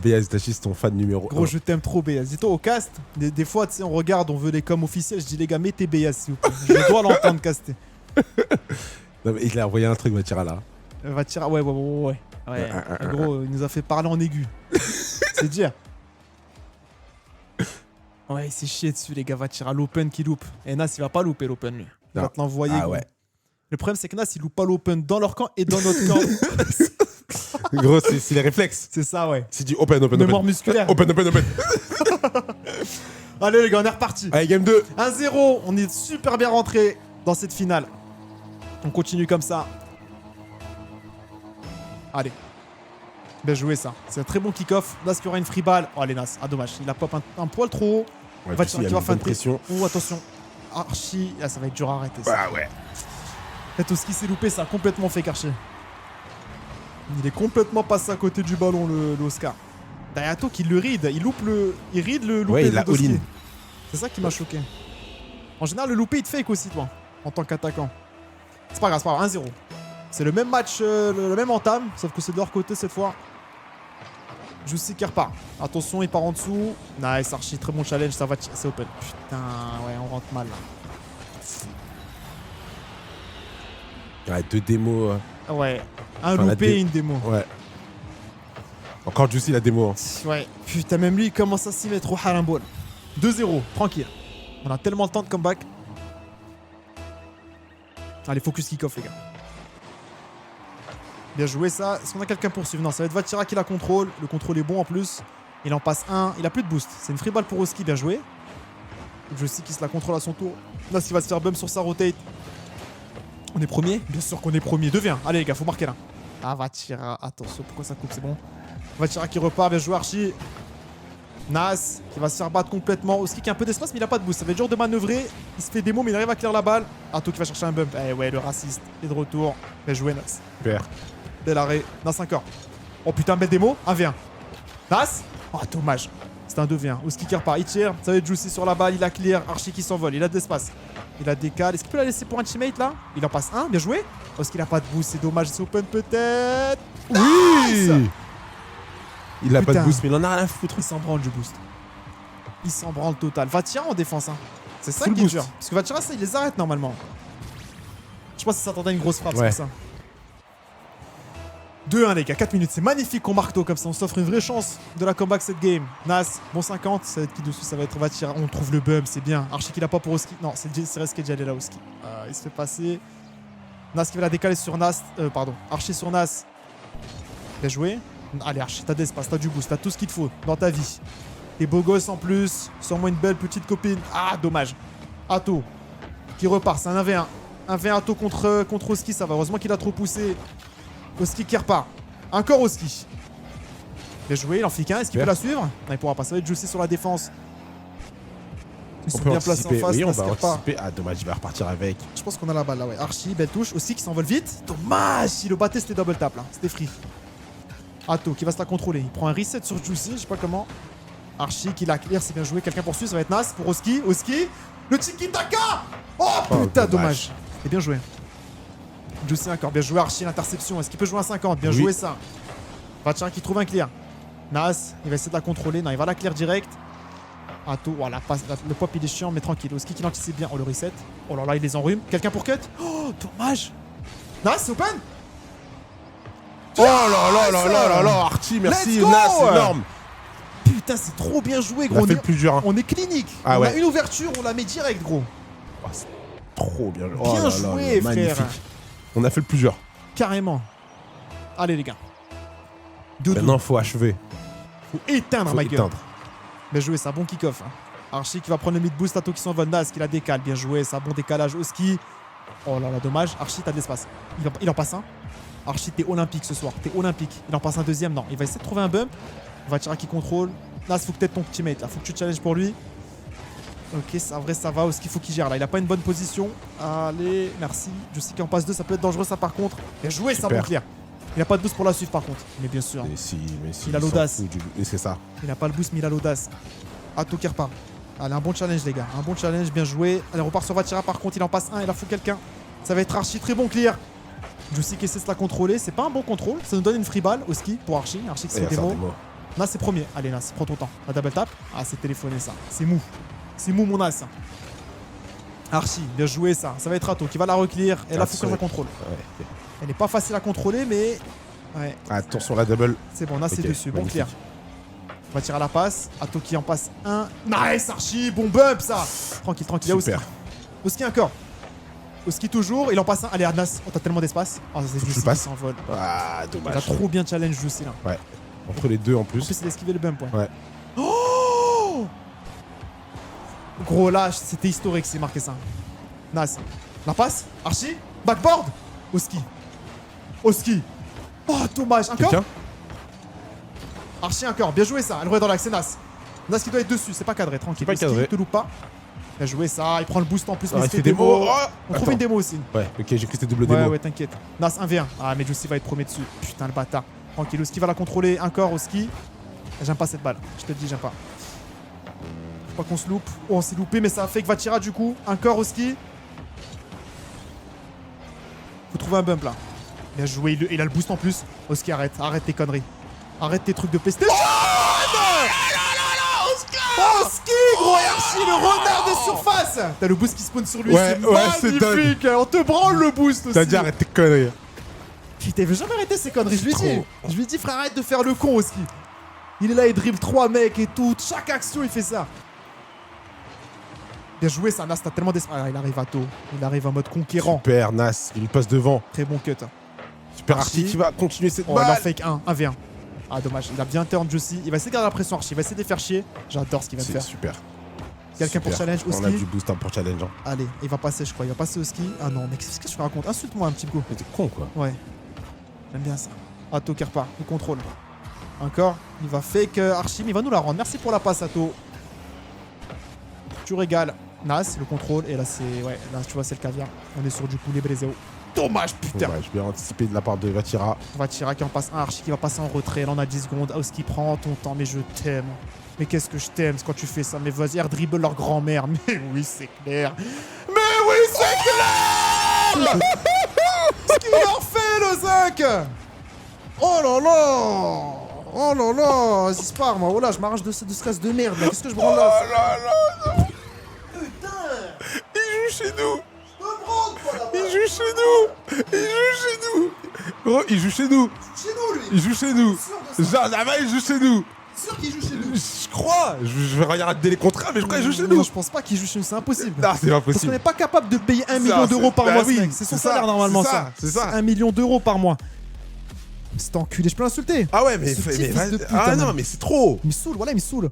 Béaz Itachi, c'est ton fan numéro 1. Gros, je t'aime trop, Béa. Dis-toi, au cast, des fois, tu sais, on regarde, on veut les coms officiels. Je dis, les gars, mettez Béa, s'il vous plaît. Je dois l'entendre caster. Non, mais il a envoyé un truc, Matira, là. Va tirer. Ouais. Gros, il nous a fait parler en aigu. C'est dire. Ouais, il s'est chié dessus, les gars. Va tirer à l'open qui loupe. Et Nas, il va pas louper l'open, lui. Il va Non. te l'envoyer. Ah gros. ouais. Le problème, c'est que Nas, il loupe pas l'open dans leur camp et dans notre camp. Gros, c'est les réflexes. C'est ça, ouais. C'est du open. Mémoire musculaire. Open. Allez, les gars, on est reparti. Allez, game 2. 1-0. On est super bien rentré dans cette finale. On continue comme ça. Allez. Bien joué, ça. C'est un très bon kick-off. Nas qui aura une free ball. Oh, allez, Nas. Ah, dommage. Il a pop un poil trop haut. Ouais, Va tu sais, tirer, il y tu a vas une faire bonne une pression. Oh, attention. Archie. Ah, ça va être dur à arrêter, ça. Ah ouais. Tout ce qui s'est loupé, ça a complètement fait Archie. Il est complètement passé à côté du ballon, le Oscar. Dayato qui le ride. Il ride le loupé Ouais, il de l'a Doski. all-in. C'est ça qui m'a choqué. En général, le loupé, il te fake aussi, toi, en tant qu'attaquant. C'est pas grave, 1-0. C'est le même match, le même entame, sauf que c'est de leur côté cette fois. Jussi qui repart. Attention, il part en dessous. Nice, Archie, très bon challenge, ça va, c'est open. Putain, ouais, on rentre mal là. Ouais, 2 démos. Ouais, un Enfin, la loupé dé- et une démo. Ouais. Encore Juicy la démo. Hein. Ouais, putain, même lui, il commence à s'y mettre au haram ball. 2-0, tranquille. On a tellement le temps de comeback. Allez, focus kick-off, les gars. Bien joué, ça. Est-ce qu'on a quelqu'un pour suivre? Non, ça va être Vatira qui la contrôle. Le contrôle est bon en plus. Il en passe un. Il a plus de boost. C'est une free ball pour Oski, bien joué. Je sais qu'il se la contrôle à son tour. Là, s'il va se faire bump sur sa rotate. On est premier? Bien sûr qu'on est premier. 2v1. Allez, les gars, faut marquer là. Ah, Vatira. Attention, pourquoi ça coupe? C'est bon. Vatira qui repart. Bien joué, Archie. Nas qui va se faire battre complètement. Oski qui a un peu d'espace mais il a pas de boost. Ça va être dur de manœuvrer. Il se fait démo mais il arrive à clear la balle. Ato qui va chercher un bump. Eh ouais, le raciste est de retour. Bien joué, Nas. Super. Bel arrêt. Nas encore. Oh putain, belle démo. 1v1. Nas. Oh, dommage. C'est un 2v1. Oski qui repart. Il tire. Ça va être Juicy sur la balle. Il a clear. Archie qui s'envole. Il a de l'espace. Il a décalé. Est-ce qu'il peut la laisser pour un teammate là? Il en passe un. Bien joué. Oski il a pas de boost. C'est dommage. C'est open peut-être. Oui. Il a pas de Putain. boost, mais il en a rien à foutre. Il s'en branle du boost. Il s'en branle total. Vatira en défense. Hein. C'est ça Full qui est boost. dur. Parce que Vatira, ça, il les arrête normalement. Je pense qu'il s'attendait à une grosse frappe, Ouais. c'est pour ça. 2-1 les gars, 4 minutes. C'est magnifique qu'on marque tôt comme ça. On s'offre une vraie chance de la comeback cette game. Nas, bon 50. Ça va être qui dessus? Ça va être Vatira. On trouve le bump, c'est bien. Archie qu'il a pas pour Oski. Non, c'est risqué d'y aller là, Oski. Il se fait passer. Nas qui va la décaler sur Nas. Pardon. Archie sur Nas. Bien joué. Allez, Archie, t'as d'espace, t'as du boost, t'as tout ce qu'il te faut dans ta vie. T'es beau gosse en plus. Sûrement une belle petite copine. Ah, dommage. Ato qui repart. C'est un 1v1. 1v1 Ato contre Oski. Ça va. Heureusement qu'il a trop poussé. Oski qui repart. Encore Oski. Bien joué. Il en fait qu'un. Est-ce qu'il peut la suivre? Non, il pourra pas. Ça va être Juicy sur la défense. Ils sont On peut bien placés en anticiper. face. Oui, on Nas va qui repart. anticiper. Ah, dommage, il va repartir avec. Je pense qu'on a la balle là, ouais. Archie, belle touche. Aussi qui s'envole vite. Dommage. Si le battait, c'était double tap là. C'était free. Ato qui va se la contrôler. Il prend un reset sur Juicy, je sais pas comment. Archie qui la clear, c'est bien joué. Quelqu'un poursuit, ça va être Nas pour Oski. Oski. Le tiki-taka. Oh putain, dommage. Et bien joué. Juicy encore. Bien joué, Archie, l'interception. Est-ce qu'il peut jouer à 50? Bien Oui. joué ça. Vatira qui trouve un clear. Nas, il va essayer de la contrôler. Non, il va la clear direct. Ato, voilà, le pop il est chiant, mais tranquille. Oski qui l'anticipe bien. Oh, le reset. Oh là là, il les enrhume. Quelqu'un pour cut? Oh, dommage. Nas, c'est open? Oh là là là là là là, Archie, merci, Let's go. Nas, c'est énorme. Putain, c'est trop bien joué, On gros. a fait le plus dur. Hein. On est clinique. Ah on ouais. a une ouverture, on la met direct, gros. Oh, c'est trop bien joué. Bien joué, frère. Magnifique. On a fait le plus dur. Carrément. Allez, les gars. 2-2. Maintenant, faut achever. Faut éteindre, Faut ma gueule. éteindre. Bien joué, ça, bon kick-off. Hein. Archie qui va prendre le mid-boost, Ato qui s'envole, Nas qui la décale. Bien joué, ça, bon décalage. Oski. Oh là là, dommage. Archie, t'as de l'espace. Il en passe un. Archie, t'es olympique ce soir. T'es olympique. Il en passe un deuxième. Non, il va essayer de trouver un bump. Vatira qui contrôle. Nas, faut que t'aides ton teammate là. Faut que tu challenges pour lui. Ok, ça, en vrai, ça va. Oski, faut qu'il gère là. Il a pas une bonne position. Allez, merci. Je sais qu'en passe 2, ça peut être dangereux, ça par contre. Bien joué, ça, Super. bon clair. Il a pas de boost pour la suivre par contre. Mais bien sûr. Mais si, Il a s'en l'audace. fout et c'est ça. Il n'a pas le boost, mais il a l'audace. Ato qui repart. Allez, un bon challenge, les gars. Un bon challenge, bien joué. Allez, on repart sur Vatira. Par contre, il en passe un. Il a fou quelqu'un. Ça va être Archie. Très bon clear. Juicy qui essaie de la contrôler. C'est pas un bon contrôle. Ça nous donne une free ball au ski pour Archie. Archie qui se Et fait ça, démo. des mots. Nas, c'est premier. Allez, Nas, prends ton temps. La double tap. Ah, c'est téléphoné, ça. C'est mou. C'est mou, mon Nas. Archie, bien joué, ça. Ça va être Ato qui va la reclear. Et là, faut qu'on la contrôle. Ouais, ok. Elle n'est pas facile à contrôler, mais. Ouais, Attention, la double. c'est bon. Nas, c'est Ok, dessus. Bon magnifique. clear. On va tirer à la passe. Ato qui en passe un. Nice, Archie. Bon bump, ça. Tranquille, tranquille. Il y a Super. Oski encore. Oski toujours. Il en passe un. Allez, Arnas. Oh, t'as tellement d'espace. Oh, c'est que je Juicy qui passe. s'envole. Ah, Il a dommage. trop bien challenge Juicy là. Ouais. Entre les deux en En plus. plus, il a esquivé le bump. Ouais. Ouais. Oh gros, là, c'était historique, c'est marqué ça. Nas. La passe. Archie. Backboard. Oski. Oski. Oh, dommage. Encore. Quelqu'un Archie encore. Bien joué ça. Elle roule dans l'axe. C'est Nas. Nas qui doit être dessus. C'est pas cadré. Tranquille. pas Oski, cadré. te loupe pas. Bien joué ça. Il prend le boost en plus. Ah, mais il il se fait fait des démo. mots. Oh On trouve Attends. une démo aussi. Ouais, ok, j'ai cru que c'était double Ouais, démo. ouais, t'inquiète. Nas 1v1. Ah, mais Juicy va être premier dessus. Putain, le bâtard. Tranquille. Oski va la contrôler. Encore Oski. J'aime pas cette balle. Je te le dis, j'aime pas. Faut pas qu'on se loupe. Oh, on s'est loupé, mais ça a fait que Vatira du coup. Encore Oski. Faut trouver un bump là. Bien joué. Il a le boost en plus. Oski, arrête. Arrête tes conneries. Arrête tes trucs de PlayStation. Oski, gros Archie, le renard de surface. T'as le boost qui spawn sur lui. Ouais, c'est ouais, c'est magnifique. On te branle le boost aussi. T'as dit arrête tes conneries. Putain, il veut jamais arrêter ces conneries. Je lui dis. Trop. Je lui dis, frère, arrête de faire le con, Oski. Il est là, il dribble 3 mecs et tout. Chaque action, il fait ça. Bien joué, ça. Nas, t'as tellement d'espace. Ah, il arrive à tôt. Il arrive en mode conquérant. Super, Nas, il passe devant. Très bon cut. Super Archie. Archie qui va continuer cette Oh, il en balle. fake 1. 1v1. Ah, dommage. Il a bien turn Juicy. Il va essayer de garder la pression, Archie. Il va essayer de les faire chier. J'adore ce qu'il va C'est faire. super. Quelqu'un pour Super. challenge, On a Oski. du boost hein, pour challenge. Hein. Allez, il va passer, je crois. Il va passer au ski. Ah non, mais qu'est-ce que je raconte? Insulte-moi un petit peu. Mais t'es con quoi. Ouais. J'aime bien ça. Ato qui repart. Il contrôle. Encore. Il va fake Archie, mais il va nous la rendre. Merci pour la passe, Ato. Tu régales. Nas, le contrôle. Et là, c'est. Ouais, là, tu vois, c'est le caviar. On est sur du poulet bréséo. Dommage, putain. Dommage, bien anticipé de la part de Vatira. Vatira qui en passe un. Archie qui va passer en retrait. Là, on a 10 secondes. Oski prend ton temps, mais je t'aime. Mais qu'est-ce que je t'aime quand tu fais ça. Mais vas-y, air dribble leur grand-mère. Mais oui, c'est clair. Mais oui, c'est clair. Ce qu'il leur fait, le 5. Oh là là. Oh là là. Vas-y, se part, moi. Voilà, je m'arrache de stress de merde. là. Qu'est-ce que je branle là? Putain. Il joue chez nous. Je me branle, toi, là-bas. Il joue chez nous. Il joue chez nous. Gros, il joue chez nous. Chez nous, lui. Il joue chez nous. Sûr de ça. Genre, là-bas, il joue chez nous. Sûr qu'il joue chez nous. Je crois. Je vais regarder les contrats, mais je crois qu'il joue chez Non, nous. je pense pas qu'il joue chez nous. C'est impossible. Non, c'est pas Parce qu'on possible. n'est pas capable de payer 1 million Ça, d'euros par bah mois, oui, ce mec. C'est son c'est ça, salaire normalement, c'est ça. ça, c'est ça. 1 million d'euros par mois. C'est enculé, je peux l'insulter. Ah ouais, mais, Ce petit mais fils vas-y. de pute, Ah hein, non, man. mais c'est trop. Il me saoule, voilà, il me saoule.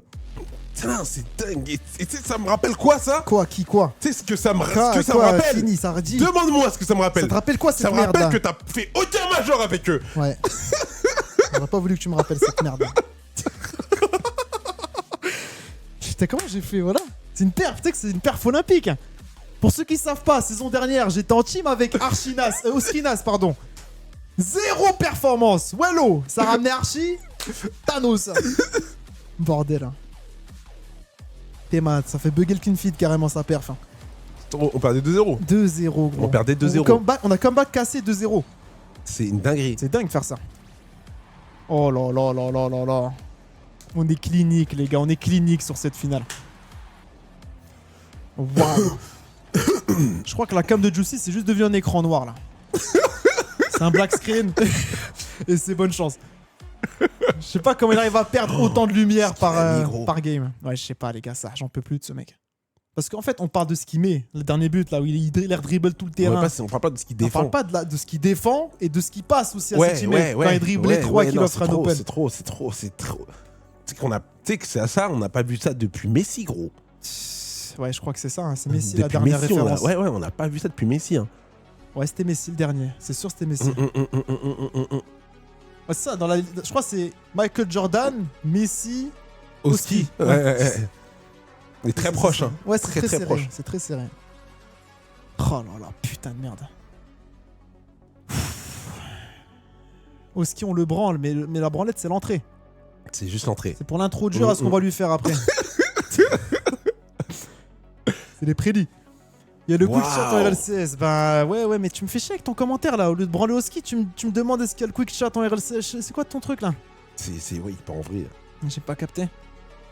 Putain, c'est dingue. Et tu sais, ça me rappelle quoi ça? Quoi, qui, quoi? Tu sais ce que ça me, Quoi, ce que ça me quoi, rappelle? Fini, ça redit. Demande-moi ce que ça me rappelle. Ça te rappelle quoi, cette Ça me merde rappelle là? que t'as fait aucun major avec eux. Ouais. J'aurais pas voulu que tu me rappelles cette merde. Putain, comment j'ai fait, voilà. C'est une perf, tu sais que c'est une perf olympique. Pour ceux qui savent pas, saison dernière, j'étais en team avec Archinas, Oskinas, pardon. 0 performance. Wello, ça ramenait Archie. Thanos. Bordel. Hein. T'es mat, ça fait bugger le clean feed carrément sa perf. Hein. On perdait 2-0. 2-0 gros. On perdait 2-0. On a comeback cassé 2-0. C'est une dinguerie. C'est dingue de faire ça. Oh là là là là là là. On est clinique les gars, on est clinique sur cette finale. Waouh. Je crois que la cam de Juicy, c'est juste devenu un écran noir, là. C'est un black screen. Et c'est bonne chance. Je sais pas comment il arrive à perdre autant de lumière par game. Ouais, je sais pas, les gars, ça, j'en peux plus de ce mec. Parce qu'en fait, on parle de ce qu'il met. Le dernier but, là, où il dribble tout le terrain. On parle pas de ce qu'il On défend. parle pas de ce qu'il défend et de ce qui passe aussi à ses teammates quand il dribble les 3 qu'il offre à un open. C'est trop. Tu sais que c'est à ça, on n'a pas vu ça depuis Messi, gros. Ouais, je crois que c'est ça. Hein. C'est Messi Depuis la dernière Messi, référence. on n'a pas vu ça depuis Messi. Hein. Ouais, c'était Messi le dernier. C'est sûr, c'était Messi. Ouais, c'est ça. Je crois que c'est Michael Jordan, Messi, Oski. Ouais. Il est très proche. Hein. Ouais, c'est très serré. proche. C'est très serré. Oh là là, putain de merde. Oski, on le branle, mais la branlette, c'est l'entrée. C'est juste l'entrée. C'est pour l'introduire à ce qu'on va lui faire après. C'est les prédits. Il y a le quick shot en RLCS. Bah ouais, mais tu me fais chier avec ton commentaire là. Au lieu de branler Oski, tu me demandes est-ce qu'il y a le quick shot en RLCS. C'est quoi ton truc là? Oui, pas en vrai. J'ai pas capté.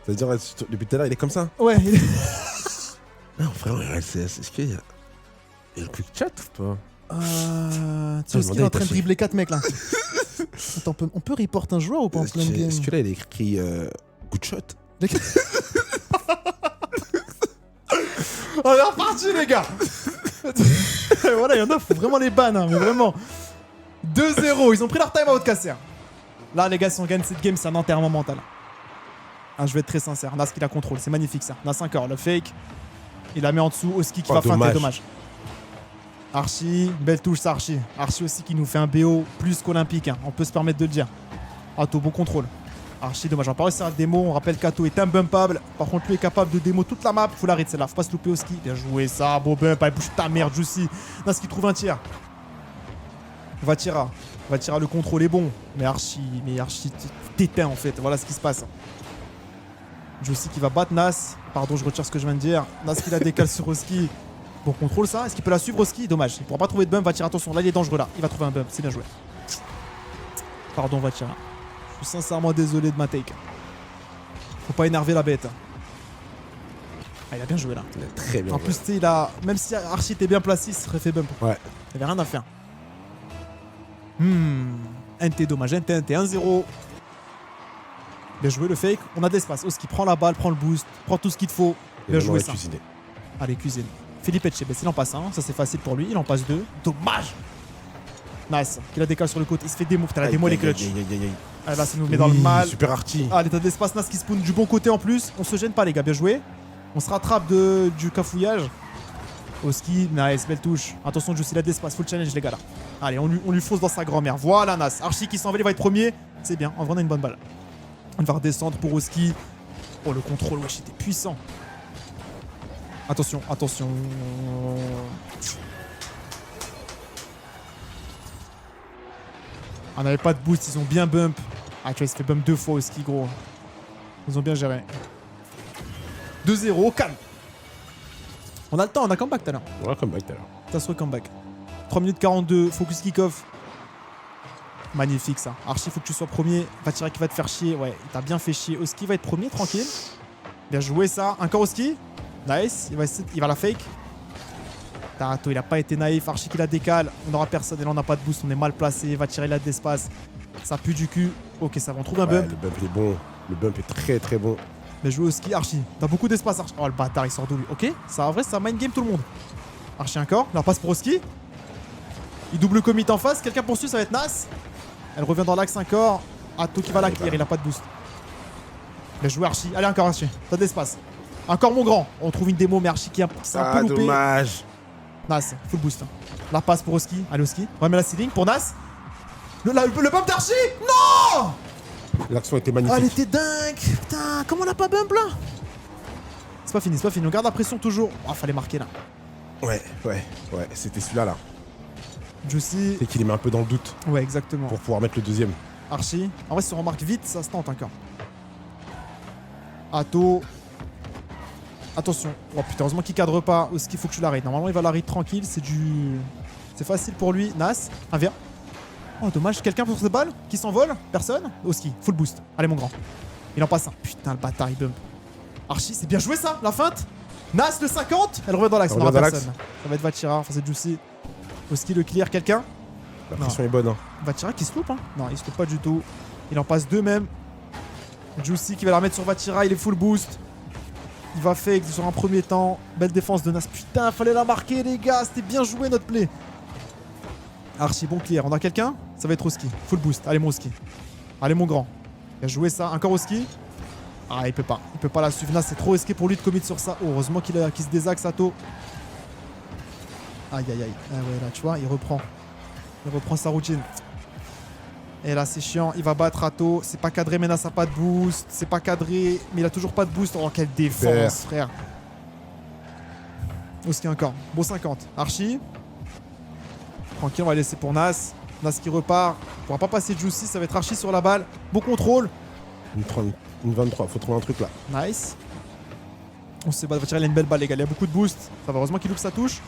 C'est-à-dire, depuis tout à l'heure, il est comme ça? Ouais. Non, frère, en RLCS, est-ce qu'il y a le quick chat ou pas? Tu vois ce qu'il est en train de dribbler 4 mecs là. Attends, on peut report un joueur ou pas en plein game? Est-ce que là, il est écrit good shot? On est reparti les gars. Voilà, il y en a, faut vraiment les ban, hein, mais vraiment. 2-0, ils ont pris leur time out Kasser. Là les gars, si on gagne cette game, c'est un enterrement mental. Ah, je vais être très sincère, Nas qui la contrôle, c'est magnifique ça. Nas encore, le fake. Il la met en dessous, Oski qui va feinter, dommage. Archie, belle touche ça Archie. Archie aussi qui nous fait un BO plus qu'olympique, hein. On peut se permettre de le dire. Ato, bon contrôle. Archie, dommage, on va pas réussir à le démo. On rappelle qu'Ato est imbumpable. Par contre, lui est capable de démo toute la map. Faut l'arrêter celle-là, faut pas se louper au ski. Bien joué ça, beau bump, allez bouge ta merde, Juicy. Nas qui trouve un tir. Vatira, le contrôle est bon. Mais Archie t'éteins en fait, voilà ce qui se passe. Juicy qui va battre Nas. Pardon, je retire ce que je viens de dire. Nas qui la décale sur Oski. Bon contrôle ça, est-ce qu'il peut la suivre Oski? Dommage, il pourra pas trouver de bump. Vatira, attention, là il est dangereux là. Il va trouver un bump, c'est bien joué. Pardon Vatira. Je suis sincèrement désolé de ma take. Faut pas énerver la bête. Ah, il a bien joué là. Il a très bien En joué. plus, tu sais, même si Archie était bien placé, il serait fait bump. Ouais. Il avait rien à faire. NT dommage, NT 1-0. Bien joué le fake. On a de l'espace. Oski prend la balle, prend le boost, prend tout ce qu'il te faut. Bien joué ça. Allez, cuisine. Philippe Etchebest, il en passe un. Ça c'est facile pour lui. Il en passe 2. Dommage. Nice. Qui la décale sur le côté. Il se fait démo. Putain, la démo, les clutch. Ah, là, ça nous met dans le mal. Super Archie. Ah, l'état d'espace, Nas qui spawn du bon côté en plus. On se gêne pas, les gars. Bien joué. On se rattrape du cafouillage. Oski, nice, belle touche. Attention, Juicy, il a de l'espace. Full challenge, les gars là. Allez, on lui fonce dans sa grand-mère. Voilà, Nas. Archie qui s'en va, il va être premier. C'est bien. En vrai, on a une bonne balle. On va redescendre pour Oski. Oh, le contrôle, wesh, c'était puissant. Attention, attention. On n'avait pas de boost, ils ont bien bump. Ah, tu vois, il se fait bump 2 fois au ski, gros. Ils ont bien géré. 2-0, calme. On a le temps, on a comeback tout à l'heure. On a comeback tout à l'heure. Ça se comeback. 3 minutes 42, focus kick-off. Magnifique ça. Archie, faut que tu sois premier. Vatira qui va te faire chier. Ouais, il t'a bien fait chier. Oski va être premier, tranquille. Bien joué ça. Encore Oski. Nice. Il va la fake. Tarato, il a pas été naïf. Archie qui la décale. On n'aura personne. Et là, on n'a pas de boost. On est mal placé. Vatira, il a de l'espace. Ça pue du cul. Ok, ça va. On trouve un bump. Le bump il est bon. Le bump est très très bon. Bien joué Oski. Archie, t'as beaucoup d'espace, Archie. Oh, le bâtard, il sort d'où lui? Ok, ça en vrai, ça mind game tout le monde. Archie encore. La passe pour Oski. Il double commit en face. Quelqu'un poursuit, ça va être Nas. Elle revient dans l'axe encore. Ato qui va la clear, il a pas de boost. Bien joué Archie. Allez encore Archie. T'as de l'espace. Encore mon grand. On trouve une démo, mais Archie qui s'est un peu loupé. Dommage. Nas, full boost. La passe pour Oski. Allez Oski. On remet la ceiling pour Nas. Le bump d'Archie. Non. L'action était Oh, magnifique. elle était dingue. Putain, comment on a pas bump là? C'est pas fini, c'est pas fini. On garde la pression toujours. Oh, fallait marquer là. Ouais. C'était celui-là là. Juicy. C'est qu'il les met un peu dans le doute Ouais, exactement. pour pouvoir mettre le deuxième. Archie. En vrai, si on remarque vite, ça se tente encore. Ato. Attention. Oh putain, heureusement qu'il cadre pas. Oski, faut que tu l'arrêtes. Normalement, il va l'arrêter tranquille. C'est facile pour lui. Nas. Un verre. Oh, dommage. Quelqu'un pour cette balle qui s'envole? Personne? Oski. Full boost. Allez, mon grand. Il en passe un. Putain, le bâtard, il bump. Archie, c'est bien joué ça, la feinte. Nas le 50. Elle revient dans l'axe. Elle On n'aura revient dans personne. Ça va être Vatira. Enfin, c'est Juicy. Oski le clear. Quelqu'un? La pression est bonne. Hein. Vatira qui se loupe, hein? Non, il se loupe pas du tout. Il en passe deux même. Juicy qui va la remettre sur Vatira. Il est full boost. Il va fake sur un premier temps. Belle défense de Nas. Putain, fallait la marquer, les gars. C'était bien joué notre play. Archi bon clear. On a quelqu'un? Ça va être Oski. Full boost. Allez, mon Oski. Allez, mon grand. Il a joué ça. Encore Oski. Ah, il peut pas. Il peut pas la suivre. Nas, c'est trop risqué pour lui de commit sur ça. Oh, heureusement qu'il se désaxe Sato. Aïe, aïe, aïe. Ah ouais, là, tu vois, il reprend. Il reprend sa routine. Et là, c'est chiant. Il va battre Ato. C'est pas cadré, mais Nas a pas de boost. C'est pas cadré, mais il a toujours pas de boost. Oh, quelle défense, frère. Oski encore. Beau 50. Archie. Tranquille, on va laisser pour Nas. Nas qui repart. Il pourra pas passer Juicy. Ça va être Archie sur la balle. Beau contrôle. Une 23. Faut trouver un truc là. Nice. On se bat. Il a une belle balle, les gars. Il y a beaucoup de boost. Ça va, heureusement qu'il loupe sa touche.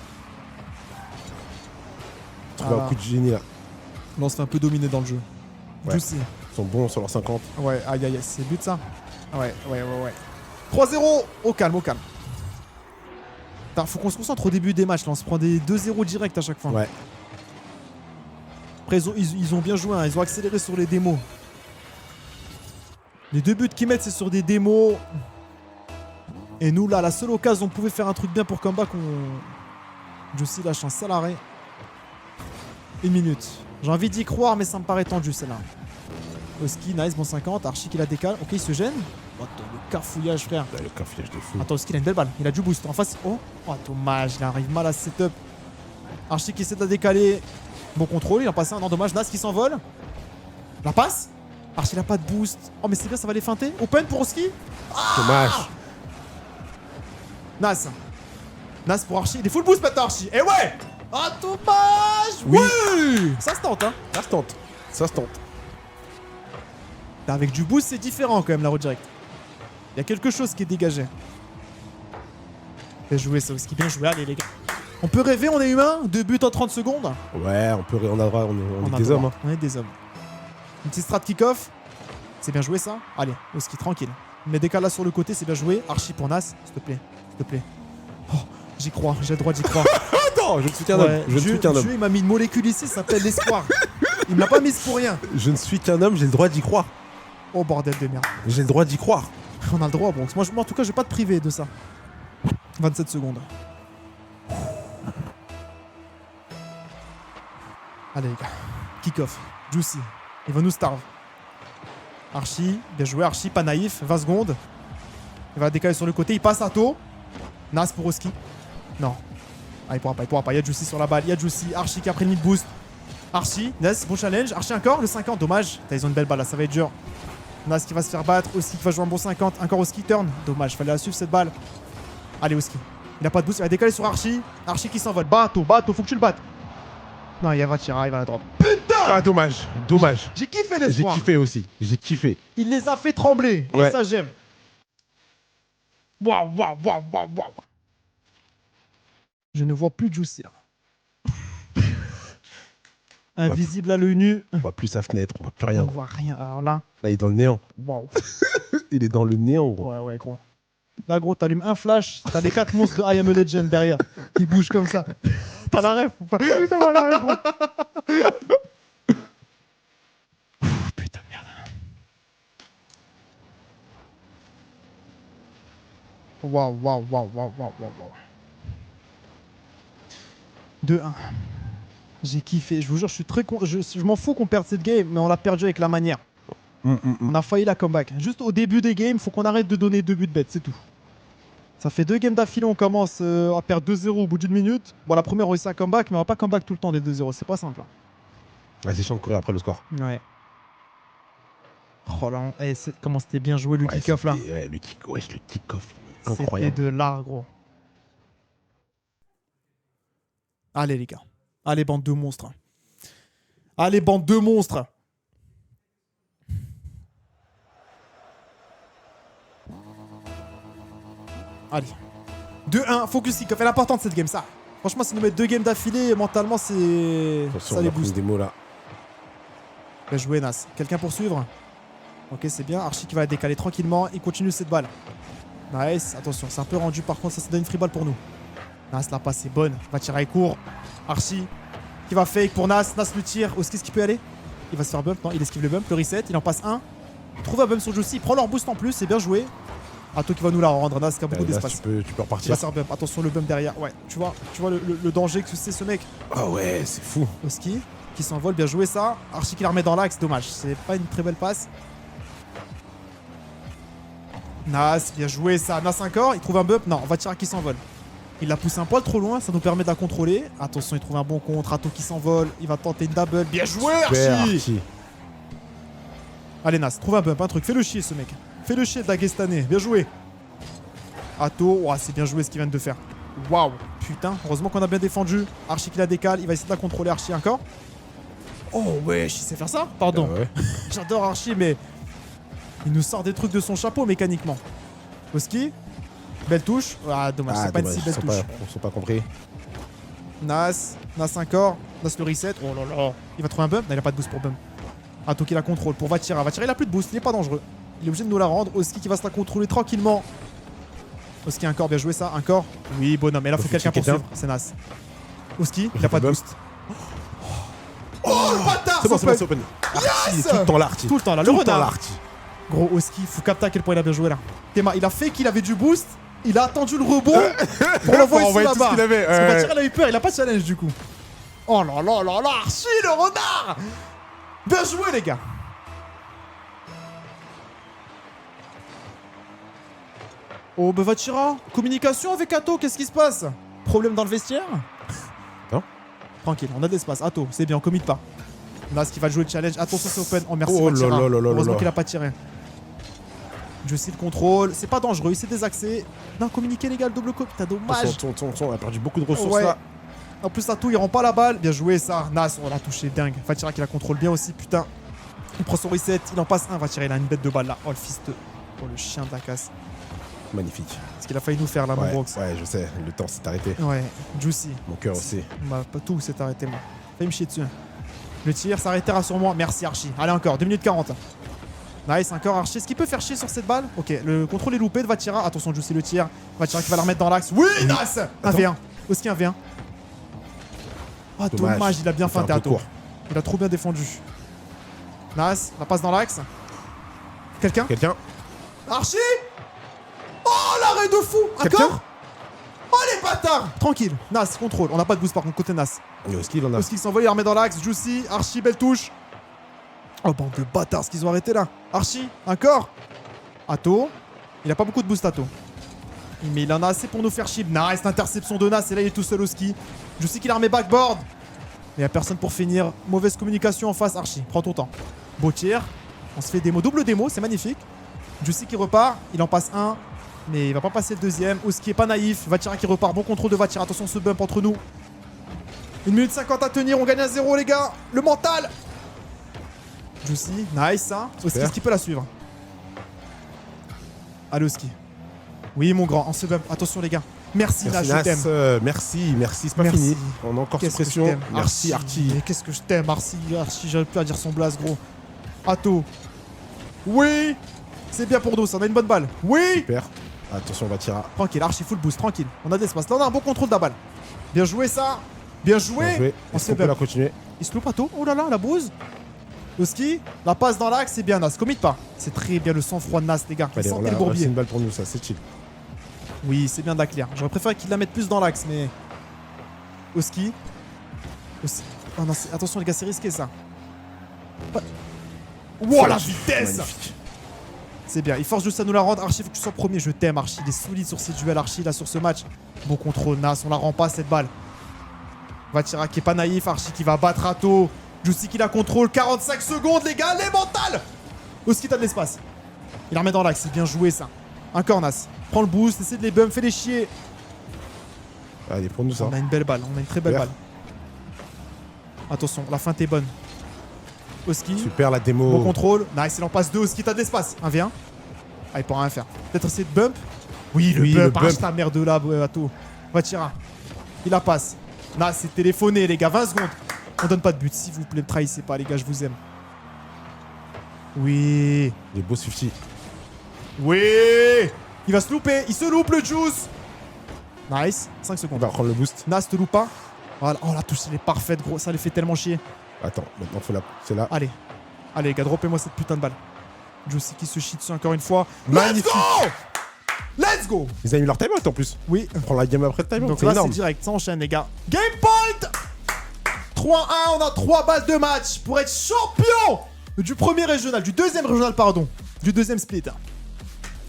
Trouver un coup de génie là. Là, on se fait un peu dominer dans le jeu. Ouais. Juicy. Ils sont bons sur leurs 50. Ouais, aïe aïe aïe, c'est le but ça. Ouais. 3-0. Au calme, au calme. Putain, faut qu'on se concentre au début des matchs là. On se prend des 2-0 direct à chaque fois. Ouais. Après, ils ont bien joué, hein. Ils ont accéléré sur les démos. Les deux buts qu'ils mettent, c'est sur des démos. Et nous, là, la seule occasion, on pouvait faire un truc bien pour comeback. Juicy lâche un sale arrêt. 1 minute. J'ai envie d'y croire, mais ça me paraît tendu, celle-là. Oski, nice, bon 50. Archie qui la décale. Ok, il se gêne. Oh, le cafouillage, frère. Là, le cafouillage de fou. Attends, Oski, il a une belle balle. Il a du boost. En face. Oh, dommage. Il arrive mal à ce setup. Archie qui essaie de la décaler. Bon contrôle. Il en passe un. Non, dommage. Nas qui s'envole. La passe. Archie, il a pas de boost. Oh, mais c'est bien, ça va les feinter. Open pour Oski. Dommage. Nas pour Archie. Il est full boost maintenant, Archie. Et ouais. Ah, dommage. Oui. Ouais. Ça se tente, hein. Ça se tente. Ça se tente. Avec du boost, c'est différent quand même, la redirect. Il y a quelque chose qui est dégagé. Bien joué, ça aussi. Bien joué. Allez, les gars. On peut rêver, on est humain. 2 buts en 30 secondes. Ouais, on a droit, on est a des droit. hommes. Hein. On est des hommes. Une petite strat kick-off. C'est bien joué, ça. Allez, Oski, tranquille. Mais décale là sur le côté, c'est bien joué. Archie pour Nas, s'il te plaît. S'il te plaît. Oh, j'y crois. J'ai le droit d'y croire. Attends, je ne suis qu'un homme. Je ne suis qu'un homme. Dieu, il m'a mis une molécule ici, ça s'appelle l'espoir. Il me l'a pas mise pour rien. Je ne suis qu'un homme, j'ai le droit d'y croire. Oh, bordel de merde. J'ai le droit d'y croire. On a le droit, Bronx. Moi, en tout cas, je vais pas te priver de ça. 27 secondes. Allez, les gars. Kick-off. Juicy. Il va nous starve. Archie. Bien joué, Archie. Pas naïf. 20 secondes. Il va décaler sur le côté. Il passe à To. Nas pour Oski. Non. Ah, il pourra pas. Il y a Juicy sur la balle. Il y a Juicy. Archie qui a pris le mid-boost. Archie. Nas, bon challenge. Archie encore. Le 50. Dommage. Ils ont une belle balle là. Ça va être dur. Nas qui va se faire battre. Oski qui va jouer un bon 50. Encore Oski. Turn. Dommage. Fallait la suivre cette balle. Allez, Oski. Il a pas de boost. Il va décaler sur Archie. Archie qui s'envole. Bateau. Faut que tu le battes. Non, il y a Vatira. Il va la drop. Ah, dommage. J'ai kiffé J'ai l'espoir. kiffé aussi. J'ai kiffé. Il les a fait trembler. Ouais. Et ça, j'aime. Waouh. Je ne vois plus Juicy là. Invisible à l'œil nu. On voit plus sa fenêtre, on voit plus On rien. voit rien. Alors là, Là, il est dans le néant. waouh. Il est dans le néant, gros. Ouais, gros. Là, gros, t'allumes un flash, t'as les 4 monstres de I Am a Legend derrière qui bougent comme ça. T'as la ref ou pas? T'as la ref, gros. Putain de merde. Waouh. 2-1. J'ai kiffé. Je vous jure, je suis très con. Je m'en fous qu'on perde cette game, mais on l'a perdu avec la manière. On a failli la comeback. Juste au début des games, faut qu'on arrête de donner 2 buts bêtes, c'est tout. Ça fait 2 games d'affilée, on commence à perdre 2-0 au bout d'une minute. Bon, la première, on réussit à comeback, mais on va pas comeback tout le temps des 2-0. C'est pas simple. Hein. Ouais, c'est chiant de courir après le score. Ouais. Oh là, comment c'était bien joué le kick-off là. Ouais, le kick-off. C'était Incroyable. de l'art, gros. Allez, les gars. Allez, bande de monstres. Allez, bande de monstres. Allez. 2-1, focus kick-off. Elle est importante cette game, ça. Franchement, si nous mettent 2 games d'affilée, mentalement, c'est. Attention, Ça on les a pris booste. des mots là. Bien joué, Nas. Quelqu'un pour suivre? Ok, c'est bien. Archie qui va la décaler tranquillement. Il continue cette balle. Nice. Attention, c'est un peu rendu. Par contre, ça donne une free ball pour nous. Nas, la passe est bonne. Va tirer court. Archie qui va fake pour Nas. Nas le tire. Oski, est-ce qu'il peut aller? Il va se faire bump. Non, il esquive le bump. Le reset. Il en passe un. Il trouve un bump sur Juicy. Il prend leur boost en plus. C'est bien joué. Ato qui va nous la rendre. Nas qui a beaucoup d'espace. Tu peux Il va repartir. se faire bump. Attention, le bump derrière. Ouais, tu vois le danger que c'est ce mec. Ah ouais, c'est fou. Oski qui s'envole. Bien joué ça. Archie qui la remet dans l'axe. Dommage. C'est pas une très belle passe. Nas, bien joué ça. Nas encore. Il trouve un bump. Non, on va tirer qui s'envole. Il la pousse un poil trop loin, ça nous permet de la contrôler. Attention, il trouve un bon contre. Ato qui s'envole. Il va tenter une double. Bien joué, Super, Archie. Archie. Allez, Nas, trouve un bump, un truc. Fais-le chier, ce mec. Fais-le chier, Dagestanais. Bien joué. Ato, ouah, c'est bien joué ce qu'il vient de faire. Waouh. Putain, heureusement qu'on a bien défendu. Archie qui la décale. Il va essayer de la contrôler, Archie encore. Oh, wesh, il sait faire ça? Pardon. Ouais. J'adore Archie, mais il nous sort des trucs de son chapeau mécaniquement. Oski. Belle touche. Ah, dommage, c'est pas une si belle touche. On s'est pas compris. Nas encore. Nas le reset. Oh là là. Il va trouver un bump. Non, il a pas de boost pour bump. Ato qui la contrôle pour Vatira. Vatira, il a plus de boost. Il est pas dangereux. Il est obligé de nous la rendre. Oski qui va se la contrôler tranquillement. Oski encore. Bien joué ça. Encore. Oui, bonhomme. Et là, faut quelqu'un pour suivre. C'est Nas. Oski, il a pas de boost. Oh, le bâtard. C'est bon, c'est open. Archie, tout le temps là, Archie. Tout le temps là. Le Tout le temps là, renard. Archie. Gros Oski, faut capter à quel point il a bien joué là. Théma, il a fait qu'il avait du boost. Il a attendu le rebond pour l'envoyer sur la tout ce barre. qu'il avait. Parce que Vatira, il a eu peur, il a pas de challenge du coup. Oh là là là là, Archie le renard. Bien joué les gars. Oh bah Vatira, communication avec Ato, qu'est-ce qui se passe? Problème dans le vestiaire? Non. Tranquille, on a de l'espace. Ato, c'est bien, on commit pas. Nas qui va jouer le challenge. Attention, c'est open. Oh merci Oh là Vatira. là là là Heureusement là. qu'il a pas tiré. Juicy le contrôle. C'est pas dangereux, il s'est désaxé. Non, communiquer les gars, le double coup. Putain, dommage. On a perdu beaucoup de ressources Ouais. là. En plus, Ato, il rend pas la balle. Bien joué ça. Nas, on l'a touché, dingue. Vatira qui la contrôle bien aussi, putain. Il prend son reset, il en passe un. Vatira, il a une bête de balle là. Oh le fils de. Oh le chien de la casse. Magnifique. Ce qu'il a failli nous faire là, mon Ouais, Brox. ouais, je sais. Le temps s'est arrêté. Ouais, Juicy. Mon cœur aussi. Bah, pas tout s'est arrêté, moi. Failli me chier dessus. Le tir s'arrêtera sur moi. Merci Archie. Allez, encore. 2 minutes 40. Nice, encore Archie. Est-ce qu'il peut faire chier sur cette balle? Ok, le contrôle est loupé de Vatira. Attention, Juicy le tir. Vatira qui va la remettre dans l'axe. Oui, nice. 1v1. Oski 1v1. Oh, dommage, il a bien feinté un peu Ato. court. Il a trop bien défendu. Nice, la passe dans l'axe. Quelqu'un? Quelqu'un? Archie. Oh, l'arrêt de fou. Quelqu'un? Encore? Oh, les bâtards. Tranquille. Nas, contrôle. On n'a pas de boost par contre, côté Nas. Et Oski, il en a. Oski s'envoie, il la remet dans l'axe. Juicy, Archie, belle touche. Oh, bande de bâtards, ce qu'ils ont arrêté là. Archie, encore. Ato. Il a pas beaucoup de boost, Ato. Mais il en a assez pour nous faire chip. Nice, interception de Nas. Et là, il est tout seul, Oski. Juicy qui la remet backboard. Mais il n'y a personne pour finir. Mauvaise communication en face, Archie. Prends ton temps. Beau tir. On se fait démo. Double démo, c'est magnifique. Juicy qui repart. Il en passe un. Mais il va pas passer le deuxième. Oski est pas naïf. Vatira qui repart. Bon contrôle de Vatira. Attention, ce bump entre nous. 1 minute 50 à tenir. On gagne à 0, les gars. Le mental. Juicy. Nice, ça. Oski, est-ce qu'il peut la suivre? Allez, Oski. Oui, mon grand. En ce bump. Attention, les gars. Merci, Nas, Merci, je t'aime. Nas. Merci, c'est pas Merci. fini. On est encore sous Qu'est-ce que je pression. t'aime. Merci, Archie. Mais qu'est-ce que je t'aime, Archie. Archie, j'arrive plus à dire son blast, gros. Ato. Oui. C'est bien pour nous, ça. On a une bonne balle. Oui. Super. Attention, on va tirer. Tranquille, Archie, full boost, tranquille. On a de l'espace. Là, on a un bon contrôle de la balle. Bien joué, ça. Bien joué. Bien joué. On Est-ce se qu'on fait peut la bump. continuer? Il se loupe Ato. Oh là là, la bouse. Oski, la passe dans l'axe, c'est bien Nas. Commit pas. C'est très bien le sang-froid de Nas, les gars. Allez, Sentez on le a bourbier. c'est une balle pour nous, ça, c'est chill. Oui, c'est bien d'Aclair. J'aurais préféré qu'il la mette plus dans l'axe, mais. Oski. Oh non, attention, les gars, c'est risqué ça. Wow, la vitesse! Magnifique. C'est bien, il force juste à nous la rendre. Archie, faut que tu sois premier. Je t'aime, Archie. Il est solide sur ces duels, Archie, là, sur ce match. Bon contrôle, Nas. On la rend pas, cette balle. Vatira qui est pas naïf. Archie qui va battre Ato. Juicy qui la contrôle. 45 secondes, les gars. Les mentales! Oski, t'as de l'espace. Il la remet dans l'axe. C'est bien joué, ça. Encore, Nas. Prends le boost. Essaie de les bump. Fais-les chier. Allez, pour nous ça. On a une belle balle. On a une très belle Super. balle. Attention, la feinte est bonne. Oski. Super la démo. Bon contrôle. Nice, il en passe 2. Oski, t'as de l'espace. 1v1. Ah, il pourra rien faire. Peut-être essayer de bump. Oui, Oui, le bump. Arrache ta merde là, Ato. Vatira. Il la passe. Nah, c'est téléphoné, les gars. 20 secondes. On donne pas de but. S'il vous plaît, me trahissez pas, les gars. Je vous aime. Oui. Les beaux 50. Oui. Il va se louper. Il se loupe le juice. Nice. 5 On secondes. va prendre le boost. Nas, te loupe pas. Voilà. Oh, la touche, elle est parfaite, gros. Ça les fait tellement chier. Attends, maintenant faut la. C'est là. Allez. Allez, les gars, droppez-moi cette putain de balle. Juicy qui se chie dessus encore une fois. Magnifique. Let's go. Ils ont mis leur timeout en plus. Oui. On prend la game après le timeout. Donc C'est là, c'est énorme. direct. Ça enchaîne, les gars. Game point 3-1. On a 3 balles de match pour être champion du premier régional. Du deuxième régional, pardon. Du deuxième split.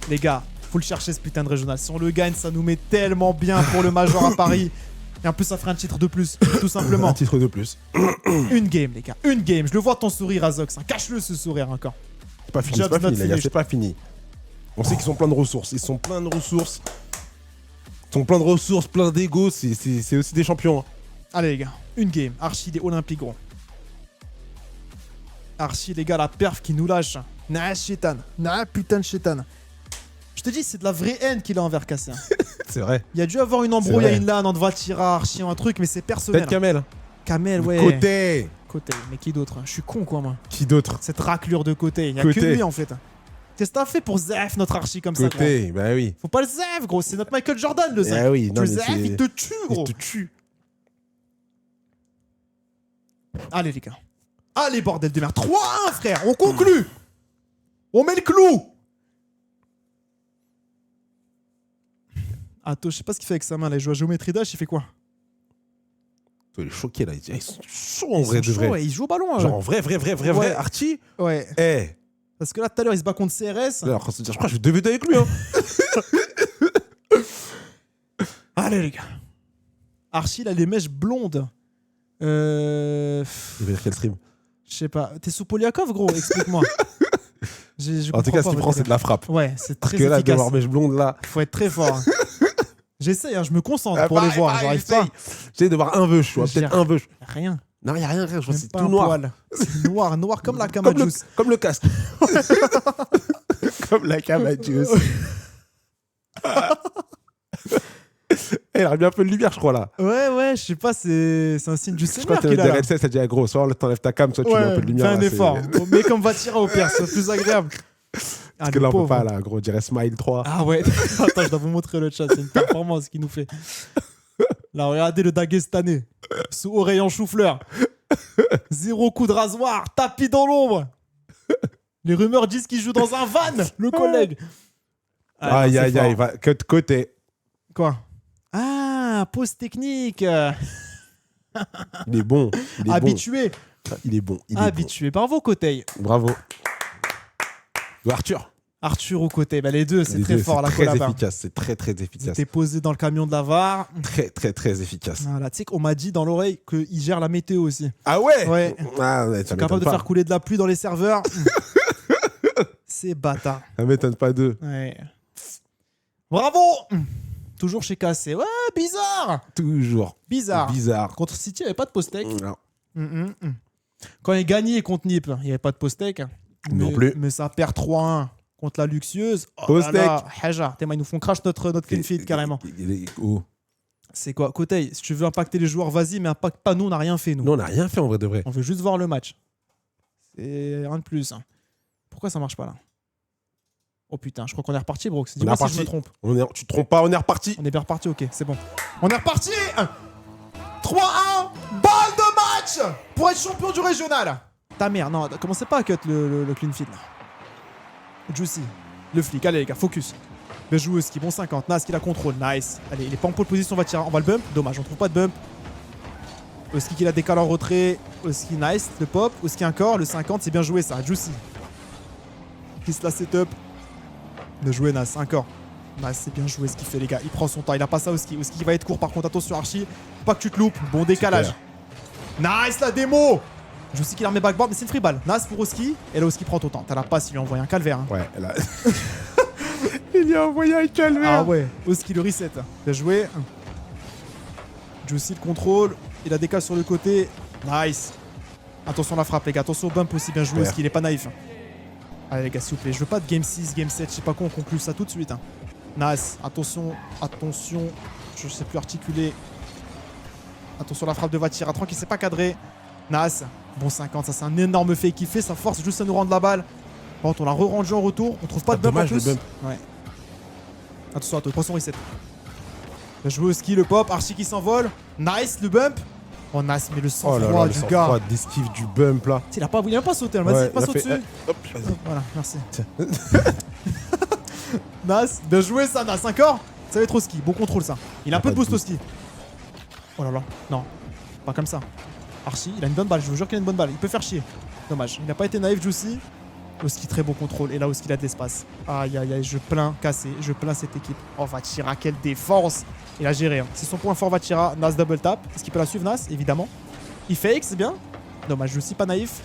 Les gars, faut le chercher, ce putain de régional. Si on le gagne, ça nous met tellement bien pour le Major à Paris. Et en plus, ça ferait un titre de plus, tout simplement. Un titre de plus. Une game, les gars. Une game. Je le vois ton sourire, Azox. Cache-le, ce sourire, encore. C'est pas fini, Job's c'est pas not fini, les gars. finished. C'est pas fini. On sait qu'ils sont pleins de ressources. Ils sont pleins de ressources. Ils sont pleins de ressources, pleins d'ego. C'est aussi des champions. Hein. Allez, les gars. Une game. Archie des Olympiques, gros. Archie, les gars, la perf qui nous lâche. Nah, chétan. Nah, putain de chétan. Je te dis, c'est de la vraie haine qu'il a envers Cassien. C'est vrai. Il y a dû avoir une embrouille à vrai. une LAN entre Vatira, Archie, un truc, mais c'est personnel. Peut-être Kamel. Kamel, ouais. Côté. Côté. Mais qui d'autre? Je suis con, quoi, moi. Qui d'autre? Cette raclure de côté. Il y a Côté. que lui, en fait. Qu'est-ce que t'as fait pour Zef, notre Archie, comme ça, gros? Côté. Bah oui. Faut pas le Zef, gros. C'est notre Michael Jordan, le Zef. Ah oui, Tu non, le mais Zef, c'est- il te tue, gros. Il te tue. Allez, les gars. Allez, bordel de merde. 3-1, frère. On conclut. On met le clou. Attends, je sais pas ce qu'il fait avec sa main, là. Il joue à Géométrie Dash, il fait quoi? Il est choqué là. Ils sont chauds en Ils vrai sont de chauds, vrai. ouais, il joue au ballon. Genre en vrai, vrai. Ouais. Archie. Ouais. Eh. Parce que là, tout à l'heure, il se bat contre CRS. Alors, je crois que je vais devenir avec lui. Hein. Allez, les gars. Archie, il a les mèches blondes. Il va dire quel stream. Je sais pas. T'es sous Poliakov, gros? Explique-moi. Je En tout comprends cas, ce pas qu'il prend, votre c'est de la frappe. délire. Ouais, c'est Parce très que là, efficace. devoir mèche blonde là. Faut être très fort. Hein. J'essaye, hein, je me concentre pour pareil, les voir. pareil, J'arrive pas. J'essaie de voir un veuche, tu vois. J'ai Peut-être un veuche. Rien. Non, il n'y a rien, je vois, Même c'est pas tout un noir. poil. C'est noir, noir comme la Comme le, Kamadjous. comme le casque. Comme la Kamadjous. Elle a bien un peu de lumière, je crois, là. Ouais, je sais pas, c'est un signe du Je crois Seigneur que qu'il a là. DRLC, ça dit, ah, gros, soit t'enlèves ta cam, soit tu mets un peu de lumière. fais un là, effort. c'est- Mais comme Vatira au pire, c'est plus agréable. Parce que là, on peut pas, là, gros, on dirait Smile 3. Ah ouais, attends, je dois vous montrer le chat, c'est une performance qu'il nous fait. Là, regardez le Dagestanais, sous oreille en chou-fleur. 0 coup de rasoir, tapis dans l'ombre. Les rumeurs disent qu'il joue dans un van, le collègue. Ah, Aïe, non, aïe, c'est aïe, fort. va, côté. Quoi? Ah, pause technique. Il est bon. Il est Habitué. bon. Il est bon. Il est Habitué. Bravo, Côté. bon. Bravo. Ou Arthur. Arthur ou Côté, bah, les deux, c'est Les très deux, fort la c'est très collab. efficace. C'est très, très efficace. T'es posé dans le camion de la VAR. Très efficace. Voilà, tu sais qu'on m'a dit dans l'oreille qu'il gère la météo aussi. Ah ouais? Ouais. Ah, ouais, Ils ça sont m'étonne capables de pas. faire couler de la pluie dans les serveurs. C'est bâtard. Ça m'étonne pas d'eux. Ouais. Bravo. Toujours chez Cassé. Ouais, bizarre. Toujours. Bizarre. Bizarre. Contre City, il n'y avait pas de post-tech. Non. Quand il gagnait contre Nip, il n'y avait pas de post-tech. Non plus. Mais ça perd 3-1 contre la luxueuse. Oh Post-tech. là là, Haja. Ils nous font crash notre clean feed carrément. Oh. C'est quoi, Côté, si tu veux impacter les joueurs, vas-y, mais impacte pas nous, on n'a rien fait, nous. Non, on n'a rien fait en vrai de vrai. On veut juste voir le match. C'est rien de plus. Hein. Pourquoi ça marche pas là? Oh putain, je crois qu'on est reparti, Brox. On est Dis-moi si je reparti. me trompe. Tu te trompes pas, on est reparti. On est bien reparti, ok, c'est bon. On est reparti 3-1, balle de match pour être champion du régional. Ta mère, non, commencez pas à cut le clean feed là. Juicy, le flic, allez les gars, focus. Bien joué, Oski, bon 50, Nas qui la contrôle, nice. Allez, il est pas en pole position, on va le bump, dommage, on trouve pas de bump. Oski qui la décale en retrait, Oski nice, le pop, Oski encore, le 50, c'est bien joué ça, Juicy. Qui se la setup. Bien joué Nas, encore. Nas, c'est bien joué ce qu'il fait les gars, il prend son temps, il a pas ça Oski. Oski qui va être court par contre, attention Archie, faut pas que tu te loupes, bon décalage. Super. Nice la démo. Je sais qu'il a remet backboard, mais c'est une free ball. Nas pour Oski, et là Oski prend ton temps. T'as la passe, il lui a envoyé un calvaire. Hein. Ouais, là. Il lui a envoyé un calvaire. Ah ouais, Oski le reset. Bien joué. Juicy le contrôle, il a décalé sur le côté. Nice. Attention à la frappe les gars, attention au bump aussi, bien joué Super. Oski, il est pas naïf. Allez les gars, s'il vous plaît, je veux pas de game 6, game 7, je sais pas quoi, on conclut ça tout de suite. Hein. Nice, attention, je sais plus articuler. Attention à la frappe de Vatira, tranquille, c'est pas cadré. Nas, bon 50, ça c'est un énorme fake qu'il fait, ça force juste à nous rendre la balle. Bon, on l'a re-rendu en retour, on trouve pas de bump en dommage, plus. le bump. Ouais. Attention à toi, prends son reset. Bien joué au ski, le pop, Archie qui s'envole. Nice, le bump. Oh, nice, mais le Oh là sang-froid là, du le gars. sang-froid d'esquive du bump là. Il a pas voulu, il a pas sauté, hein. Vas-y, Ouais, passe il a fait- au-dessus. Hop, vas-y. Voilà, merci. Nas, bien joué ça, Nas, encore. Ça va être au ski, bon contrôle ça. Il a un peu de boost au ski. Oh là là, non, pas comme ça. Archie, il a une bonne balle, je vous jure qu'il a une bonne balle. Il peut faire chier. Dommage, il n'a pas été naïf, Juicy. Au ski, très bon contrôle. Et là, au ski, il a de l'espace. Aïe, aïe, aïe, je plains cassé. Je plains cette équipe. Oh, Vatira, quelle défense. Il a géré. Hein. C'est son point fort, Vatira. Nas double tap. Est-ce qu'il peut la suivre, Nas? Évidemment. Il fake, c'est bien. Dommage, Juicy, pas naïf.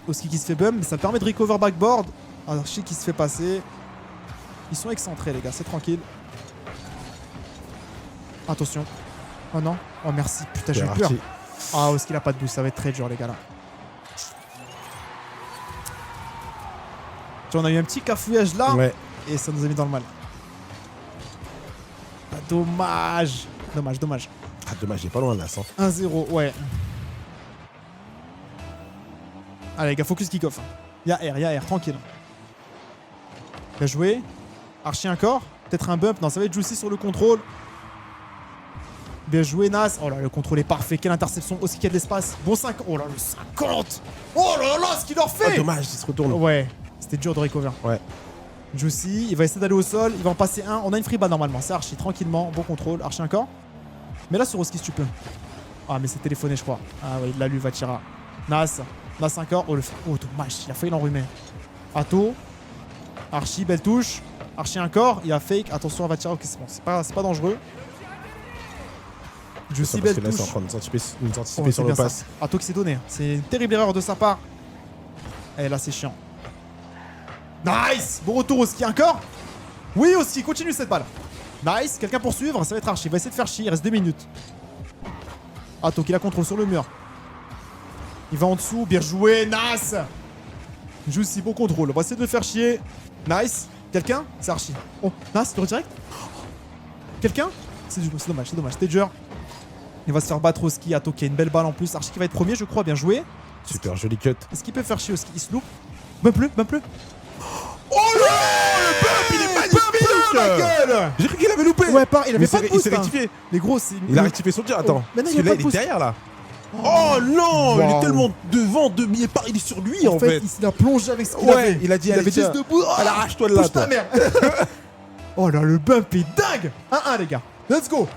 Au ski qui se fait bum, mais ça le permet de recover backboard. Archie qui se fait passer. Ils sont excentrés, les gars. C'est tranquille. Attention. Oh non. Oh merci. Putain, j'ai eu peur. Archie. Ah, Oski il a pas de boost, ça va être très dur les gars là. Tu vois, on a eu un petit cafouillage là Ouais. et ça nous a mis dans le mal. Ah, dommage. Dommage, dommage. Ah, dommage, j'ai pas loin là, ça. 1-0, ouais. Allez les gars, focus kick-off. Y'a R, tranquille. Bien joué. Archie encore. Peut-être un bump. Non, ça va être Juicy sur le contrôle. Bien joué, Nas. Oh là, le contrôle est parfait. Quelle interception. Aussi qu'il y a de l'espace. Bon 5. Oh là, le 50. Oh là là, ce qu'il leur Oh, fait. dommage, il se retourne. Ouais, c'était dur de recover. Ouais. Juicy, il va essayer d'aller au sol. Il va en passer un. On a une free ball normalement. C'est Archie, tranquillement. Bon contrôle. Archie encore. Mais là, sur Oski, si tu peux. Ah, mais c'est téléphoné, je crois. Ah ouais, il l'a lu, Vatira. Nas. Nas encore. Oh, dommage. Il a failli l'enrhumer. Atto. Archie, belle touche. Archie encore. Il a fake. Attention à Vatira. Ok, c'est bon. C'est pas dangereux. Juicy, Parce belle que là, c'est en touche. train de s'anticiper Oh, sur c'est le bien ça. pass. Atto qui s'est donné. C'est une terrible erreur de sa part. Et là, c'est chiant. Nice. Bon retour au ski encore. Oui, au ski. Continue cette balle. Nice. Quelqu'un pour suivre. Ça va être Archie. Il va essayer de faire chier. Il reste 2 minutes. Atto qui la contrôle sur le mur. Il va en dessous. Bien joué. Nice. Juicy, bon contrôle. On va essayer de le faire chier. Nice. Quelqu'un? C'est Archie. Oh, Nas, le redirect. Quelqu'un? C'est dommage, c'est dommage. Stager. Il va se faire battre au ski. Atto qui a une belle balle en plus. Archie qui va être premier, je crois. Bien joué. Super joli cut. Est-ce qu'il peut faire chier au ski? Il se loupe. Bump le. Oh là, le bump, il est magnifique, ma gueule. J'ai cru qu'il avait loupé. Ouais, il avait Mais pas de il boost. s'est rectifié. Les gros, c'est. Il a rectifié son tir. Attends. Maintenant, Parce il y a que pas là, de il est boost. derrière là. Oh non, il Wow. est tellement devant, il est sur lui en fait. Il s'est plongé avec ce qu'il Ouais, avait. il a dit, il allez, avait tiens. 10 debout. Oh, Allez, arrache-toi de là, pousse ta toi. mère. Oh là, le bump est dingue. 1-1, les gars. Let's go.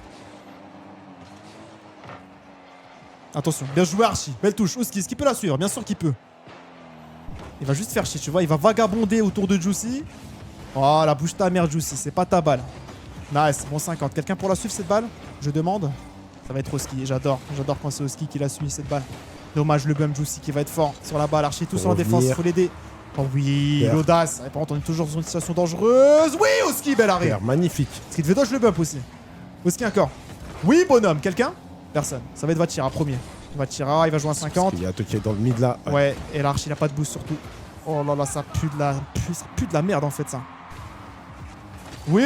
Attention, bien joué Archie. Belle touche. Oski, est-ce qu'il peut la suivre? Bien sûr qu'il peut. Il va juste faire chier, tu vois. Il va vagabonder autour de Juicy. Oh, la bouche ta mère, Juicy. C'est pas ta balle. Nice, bon 50. Quelqu'un pour la suivre cette balle? Je demande. Ça va être Oski. J'adore quand c'est Oski qui la suit cette balle. Dommage, le bump Juicy qui va être fort sur la balle. Archie tout sur la défense. Il faut l'aider. Oh oui, Pierre. l'audace. Et par contre, on est toujours dans une situation dangereuse. Oui, Oski, belle arrêt. Super, magnifique. Parce qu'il devait dodge le bump aussi. Oski encore. Oui, bonhomme. Quelqu'un? Personne. Ça va être Vatira premier. Vatira, il va jouer à 50. Il y a Toki qui est dans le mid là. Ouais, et l'Arch, il a pas de boost surtout. Oh là là, ça pue de la merde en fait ça. Oui.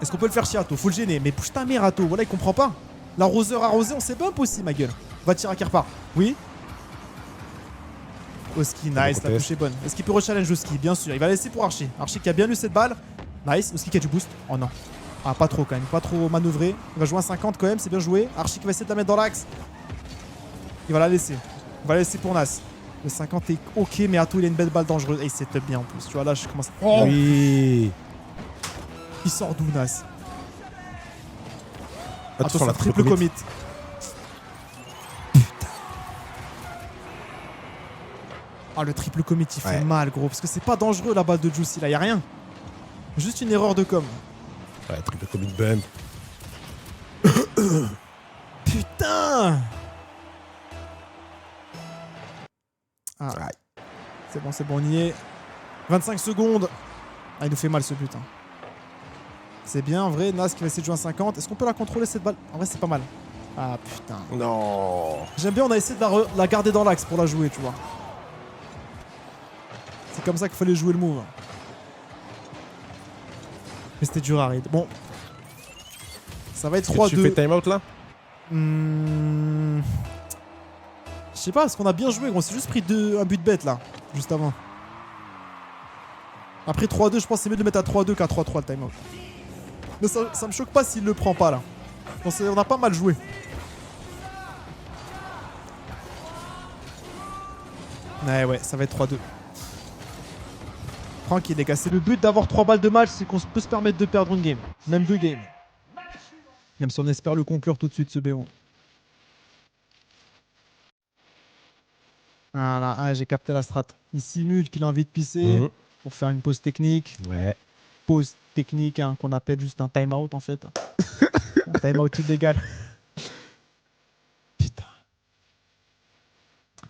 Est-ce qu'on peut le faire chier Atto? Faut le gêner. Mais pousse ta mère Atto. Voilà, il comprend pas. L'arroseur arrosé, on s'est bump aussi ma gueule. Vatira qui repart. Oui. Oski, nice, la contest. touche est bonne. Est-ce qu'il peut rechallenge Oski? Bien sûr, il va laisser pour Archie. Archie qui a bien eu cette balle. Nice, Oski qui a du boost. Oh non. Ah, pas trop quand même, pas trop manœuvré. Il va jouer à 50 quand même, c'est bien joué. Archie qui va essayer de la mettre dans l'axe. Il va la laisser. Il va la laisser pour Nas. Le 50 est ok, mais Atto il a une belle balle dangereuse. Et il setup bien en plus. Tu vois, là je commence à. Oh, Oui. il sort d'où Nas? Attention, la triple commit. Ah, le triple commit il fait Ouais. mal gros. Parce que c'est pas dangereux la balle de Juicy là, y a rien. Juste une erreur de com. Ouais, triple commit bump. Putain! Ah. Ouais. C'est bon, on y est. 25 secondes. Ah, il nous fait mal ce but. Hein. C'est bien, en vrai. Nas qui va essayer de jouer à 50. Est-ce qu'on peut la contrôler cette balle? En vrai, c'est pas mal. Ah putain. Non. J'aime bien, on a essayé de la garder dans l'axe pour la jouer, tu vois. C'est comme ça qu'il fallait jouer le move. Mais c'était dur à raid. Bon. Ça va être Est-ce que tu fais 3-2. time out là? Je sais pas, parce qu'on a bien joué, gros. On s'est juste pris un but bête là, juste avant. Après 3-2, je pense que c'est mieux de le mettre à 3-2 qu'à 3-3 le timeout. Mais ça me choque pas s'il le prend pas là. On a pas mal joué. Ouais, ça va être 3-2. Tranquille les gars, c'est le but d'avoir 3 balles de match, c'est qu'on peut se permettre de perdre une game. Même 2 games. Même si on espère le conclure tout de suite ce B1. Voilà, ah, j'ai capté la strat. Il simule qu'il a envie de pisser pour faire une pause technique. Ouais. Pause technique hein, qu'on appelle juste un time-out en fait. Un time-out illégal. Putain.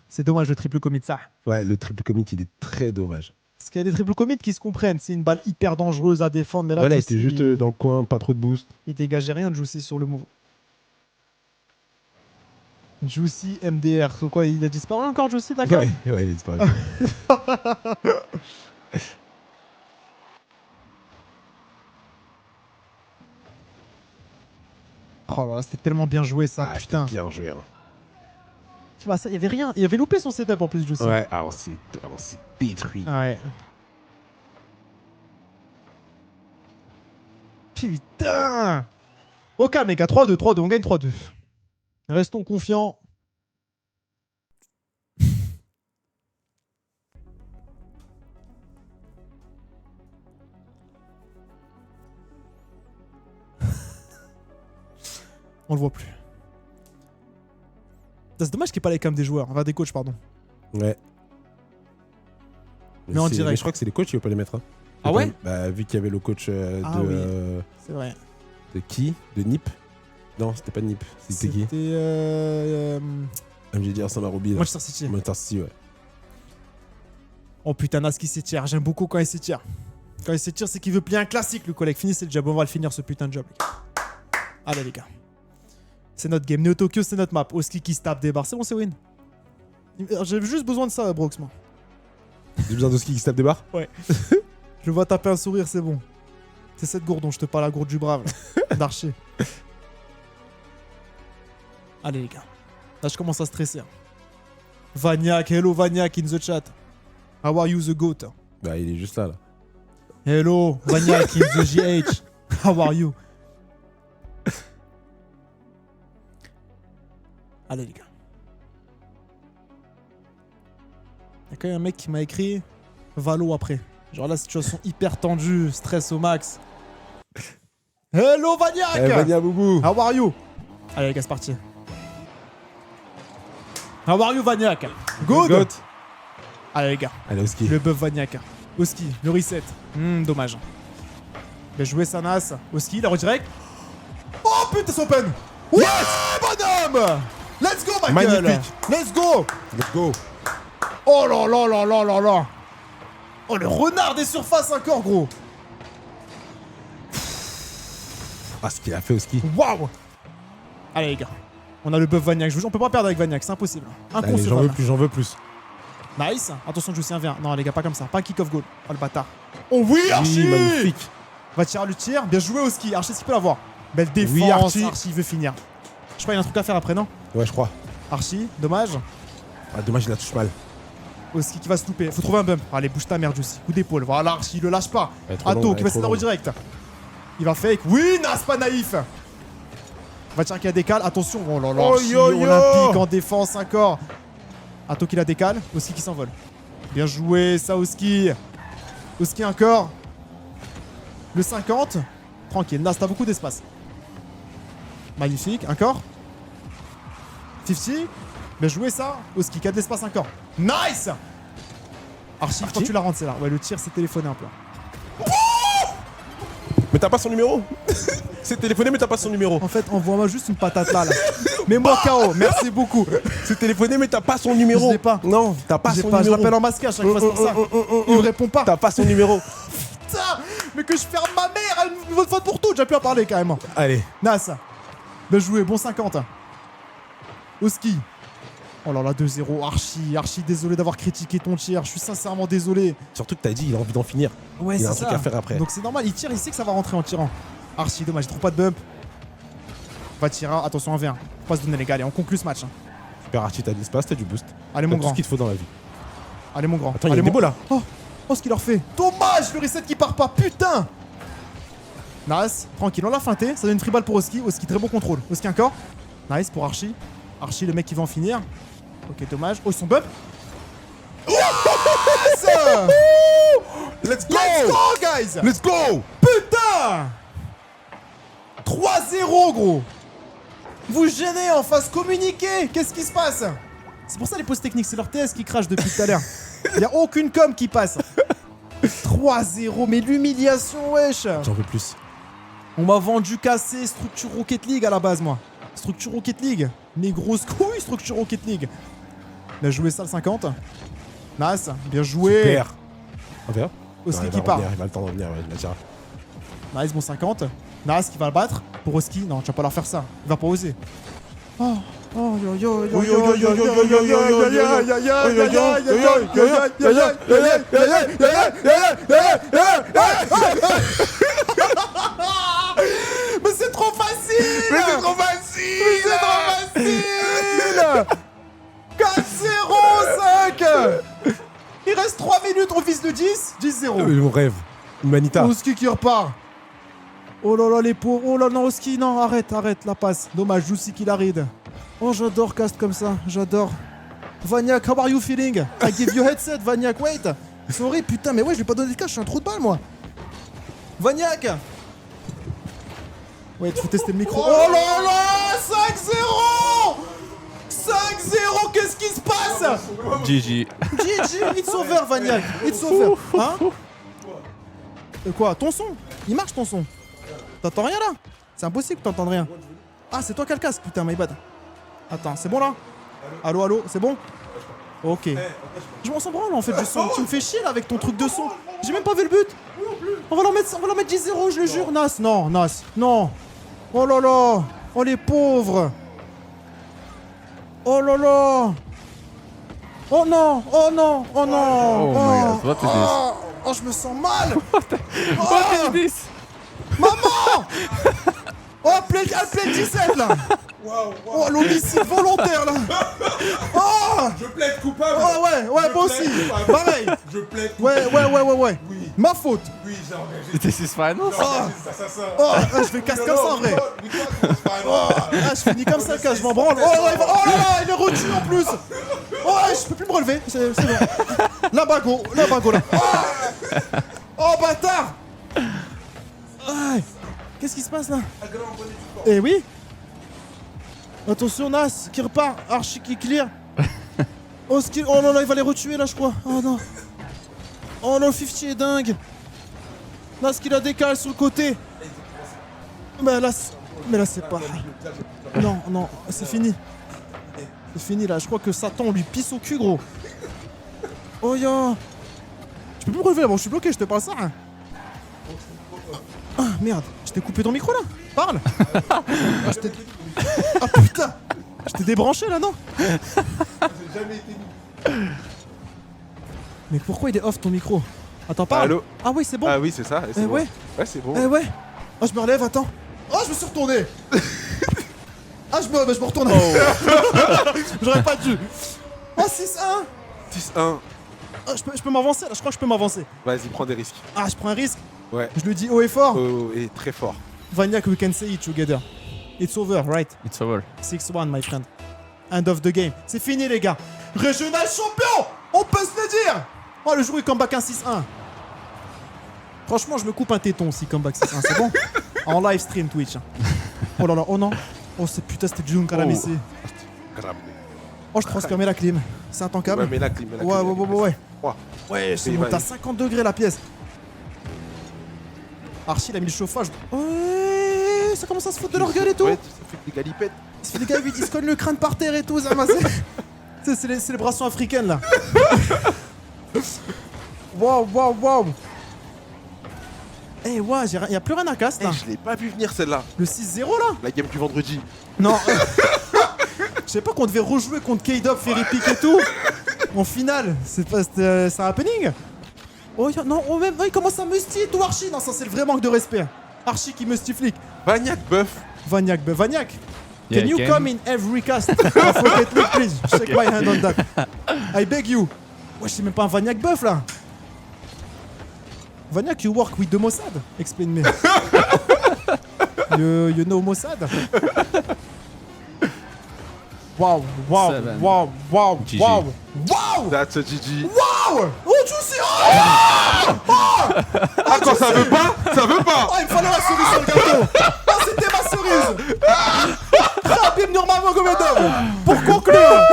C'est dommage le triple commit ça. Ouais, le triple commit, il est très dommage. Parce qu'il y a des triple commits qui se comprennent. C'est une balle hyper dangereuse à défendre. Mais là, Voilà, il Juicy, était juste dans le coin, pas trop de boost. il dégageait rien de Juicy sur le move. Juicy MDR. C'est quoi, il a disparu encore Juicy, d'accord? Ouais, il est disparu. Oh là là, c'était tellement bien joué ça, Ah, putain. bien joué. Hein. Tu vois, ça, il y avait rien. Il avait loupé son setup en plus, Juicy. Ouais, alors c'est détruit. Ouais. Putain. Ok, mec, à 3-2, 3-2, on gagne 3-2. Restons confiants. On le voit plus. C'est dommage qu'il n'y ait pas les cams des joueurs, enfin des coachs, pardon. Ouais. Mais en direct. Mais je crois que c'est les coachs qui veulent pas les mettre. Hein. Ah ouais? Bah, vu qu'il y avait le coach Ah oui. C'est vrai. de qui? De Nip? Non, c'était pas Nip. C'était qui? C'était MJD Arsène Marobi. Manchester City. Manchester City, ouais. Oh putain, Nas qui s'étire. J'aime beaucoup quand il s'étire. Quand il s'étire, c'est qu'il veut plier un classique, le collègue. Finissez le job. On va le finir, ce putain de job. Allez, les gars. C'est notre game. Neo Tokyo, c'est notre map. Oski qui se tape des barres. C'est bon, c'est win. J'ai juste besoin de ça, Brox, moi. J'ai besoin de ski qui se tape des barres? Ouais. Je le vois taper un sourire, c'est bon. C'est cette gourde dont je te parle, la gourde du brave, là. D'archer. Allez, les gars. Là, je commence à stresser. Hein. Vagnac, hello Vagnac in the chat. How are you, the goat? Bah, il est juste là, là. Hello, Vagnac in the GH. How are you? Allez, les gars. Il y a quand même un mec qui m'a écrit Valo après. Genre la situation hyper tendue, stress au max. Hello Vagnac! Eh, Vania Boubou! How are you? Allez les gars, c'est parti. How are you Vagnac? Good! Goat. Allez les gars, Allez, au ski. le buff Vagnac. Au ski, le reset. Dommage. Bien joué Sanas. Au ski, la redirect. Oh putain, c'est open! Ouais, bonhomme! Let's go, ma gueule! Magnifique. Let's go! Let's go! Oh là là là là là là! Oh, le renard des surfaces encore, gros! Ah, ce qu'il a fait au ski. Waouh! Allez, les gars. On a le buff Vagnac. On peut pas perdre avec Vagnac, c'est impossible. Allez, j'en Inconcevable. veux plus, j'en veux plus. Nice. Attention, Justin vient. Non, les gars, pas comme ça. Pas un kick-off goal. Oh, le bâtard. Oh oui, Archie! Oui, magnifique. Va tirer le tir. Bien joué au ski. Archie, s'il peut l'avoir. Belle défense. Oui, Archie. Archie veut finir. Je crois qu'il y a un truc à faire après, non? Ouais, je crois. Archie, dommage. Ah, dommage, il la touche mal. Oski qui va se louper. Faut trouver un bump. Allez, bouge ta merde, Jussi. Coup d'épaule. Voilà, Archie, il le lâche pas. Atto qui va s'énerver direct. Il va fake. Oui, Nas, pas naïf. Va tirer qu'il la décale. Attention. Oh là là. Oh, Archie, yo, yo. olympique en défense encore. Atto qui la décale. Oski qui s'envole. Bien joué, ça, Oski. Oski encore. Le 50. Tranquille. Nas, t'as beaucoup d'espace. Magnifique. Encore. 50. Bien joué ça. Oski qui a de l'espace encore. Nice. Archie, quand tu la rentres, c'est là. Ouais, le tir s'est téléphoné un peu. Mais t'as pas son numéro. C'est téléphoné, mais t'as pas son numéro. En fait, envoie-moi juste une patate là. Mets-moi KO. Merci beaucoup. C'est téléphoné, mais t'as pas son numéro. Je l'ai pas. Non, t'as pas J'ai son pas, je numéro. l'appelle en masqué à chaque fois, c'est pour ça. Il me répond pas. T'as pas son numéro. Putain, mais que je ferme ma mère. Une bonne faute pour tout. J'ai plus à parler carrément. Allez. Nas. Bien joué. Bon 50. Au ski. Oh là là, 2-0. Archie, désolé d'avoir critiqué ton tir. Je suis sincèrement désolé. Surtout que t'as dit, il a envie d'en finir. Ouais, Il a un c'est truc ça. à faire après. Donc c'est normal, il tire, il sait que ça va rentrer en tirant. Archie, dommage, il trouve pas de bump. Va tirer, attention, 1v1. Faut pas se donner les gars, allez, on conclut ce match. Hein. Super Archie, t'as de l'espace, t'as du boost. Allez T'as mon tout grand, ce qu'il te faut dans la vie. allez mon grand. Attends, il y a allez, des mon... beaux là. Oh, Oh, ce qu'il leur fait. Dommage, le reset qui part pas, putain. Nice, tranquille, on l'a feinté. Ça donne une free balle pour Oski. Oski, très bon contrôle. Oski encore. Nice pour Archie. Archie, le mec qui va en finir. Ok, dommage. Oh, ils sont bump. Yes. Let's go! Let's go, guys. Let's go! Putain. 3-0, gros. Vous gênez en face, communiquez. Qu'est-ce qui se passe? C'est pour ça les pauses techniques, c'est leur TS qui crache depuis tout à l'heure. Y a aucune com qui passe. 3-0, mais l'humiliation, wesh. J'en veux plus. On m'a vendu cassé structure Rocket League à la base, moi. Structure Rocket League. Mes grosses couilles, structure Rocket League. Il a joué ça le 50. Nice, bien joué. Super. On verra. Oski Non, qui part. Il va le temps de revenir, ouais, il va tirer. Nice, bon 50. Nice qui va le battre. Pour Oski, non, tu vas pas leur faire ça. Il va pas oser. Oh, oh, yo, yo, yo, yo, yo, yo, yo, yo, yo, mais c'est trop facile! Mais c'est trop facile! Mais c'est trop facile! 4-0-5! Il reste 3 minutes, on vise le 10. 10-0. Mon rêve. Humanita. Oski qui repart. Oh là là, les pauvres. Oh là non, Oski, non, arrête, arrête, la passe. Dommage, Jussi qui la ride. Oh, j'adore cast comme ça, j'adore. Vaniac, how are you feeling? I give you headset, Vaniac, wait. Sorry, putain, mais ouais, je lui ai pas donné de cash, je suis un trou de balle, moi. Vaniac. Ouais, tu faut tester le micro. Oh là là, 5-0. 5-0, qu'est-ce qui se passe? GG. GG, it's over, Vaniac, it's over. Hein? Quoi? Ton son? Il marche ton son? T'entends rien là? C'est impossible que t'entendes rien. Ah, c'est toi qui as le casque, putain, my bad. Attends, c'est bon là? Allô, allô, c'est bon? Ok. Je m'en sens branle en fait du son. Tu me fais chier là avec ton truc de son. J'ai même pas vu le but. On va leur mettre 10-0, je le jure. Nas, non, Nas, non. Oh là là. Oh les pauvres. Oh là là. Oh non, oh non, oh non. Oh my god, what is this? Oh, oh, je me sens mal. What is this? Maman. Oh, elle plaît 17 là. Oh, l'homicide volontaire là. Oh. Je plaide coupable. Oh ouais, ouais, moi aussi. Pareil. Je plaide Ouais. Oui. Ma faute. Oui, j'ai engagé. This is final? Oh, je vais casse comme ça en vrai. Oh, je finis comme ça, je m'en branle. Oh là là, il est reçu en plus. Oh, je peux plus me relever. C'est bon. La bago là. Oh, bâtard. Aïe. Qu'est-ce qui se passe là? Eh oui. Attention, Nas qui repart. Archie qui clear. Oh là là, il va les retuer là, je crois. Oh non. Oh non, 50 est dingue. Nas qui la décale sur le côté. Mais là, c'est pas. Non, c'est fini. C'est fini là. Je crois que Satan lui pisse au cul, gros. Oh yo. Je peux plus me relever là. Bon, je suis bloqué. Je te parle ça. Hein. Ah merde. Je t'ai coupé ton micro là. Parle. Ah putain. Je t'ai débranché là, non? Mais pourquoi il est off ton micro? Attends, parle. Allô? Ah oui, c'est bon. Ah oui, c'est ça. C'est bon. ouais. Ouais, c'est bon. Ouais. Oh, je me relève, attends. Oh, je me suis retourné. Ah, je me retourne. J'aurais pas dû. Oh, 6-1. 6-1. Ah, je peux m'avancer là, je crois que je peux m'avancer. Vas-y, prends des risques. Ah, je prends un risque. Ouais. Je le dis haut et fort. Oh, et très fort. Vaniac, we can say it together. It's over, right? It's over. 6-1, my friend. End of the game. C'est fini, les gars. Régional champion. On peut se le dire. Oh, le jour où il comeback un 6-1. Franchement, je me coupe un téton si comeback 6-1, c'est bon? En live stream Twitch. Oh là là, oh non. Oh, putain, c'était Jun Kalamisi. Grave. Oh, je transpire, mets la clim. C'est intankable. Ouais, mais la clim, mets la Ouais, clim, ouais. Froid. Ouais, c'est Et bon, vas-y. t'as 50 degrés la pièce. Archie, il a mis le chauffage. Ouais, ça commence à se foutre de leur gueule et tout. Ouais, ça fait des galipettes. Il se fait des gars, il se cogne le crâne par terre et tout, Zama. C'est célébrations africaines là. Waouh. Eh, ouais, y a plus rien à casse là. Je l'ai pas vu venir celle-là. Le 6-0 là. La game du vendredi. Non. Je sais pas qu'on devait rejouer contre K-Dop, Ferry Peak et tout. En finale, c'est un happening. Oh, non, il commence à musty et tout, Archie. Non, ça c'est le vrai manque de respect. Archie qui mustiflique. Vaniac buff. Vaniac. Yeah, Can you can. come in every cast of Rocket League, please? Shake my hand on that. I beg you. Ouais, c'est même pas un Vaniac buff là. Vaniac, you work with the Mossad? Explain me. you know Mossad? Wow, wow, Seven. wow, wow, GG. wow, wow, That's a GG. wow! Oh, juicy! Oh! Ah, quand ça veut pas, ça veut pas. Oh, il me fallait la cerise sur le gâteau! Oh, c'était ma cerise! Khabib Nurmagomedov! Pour conclure!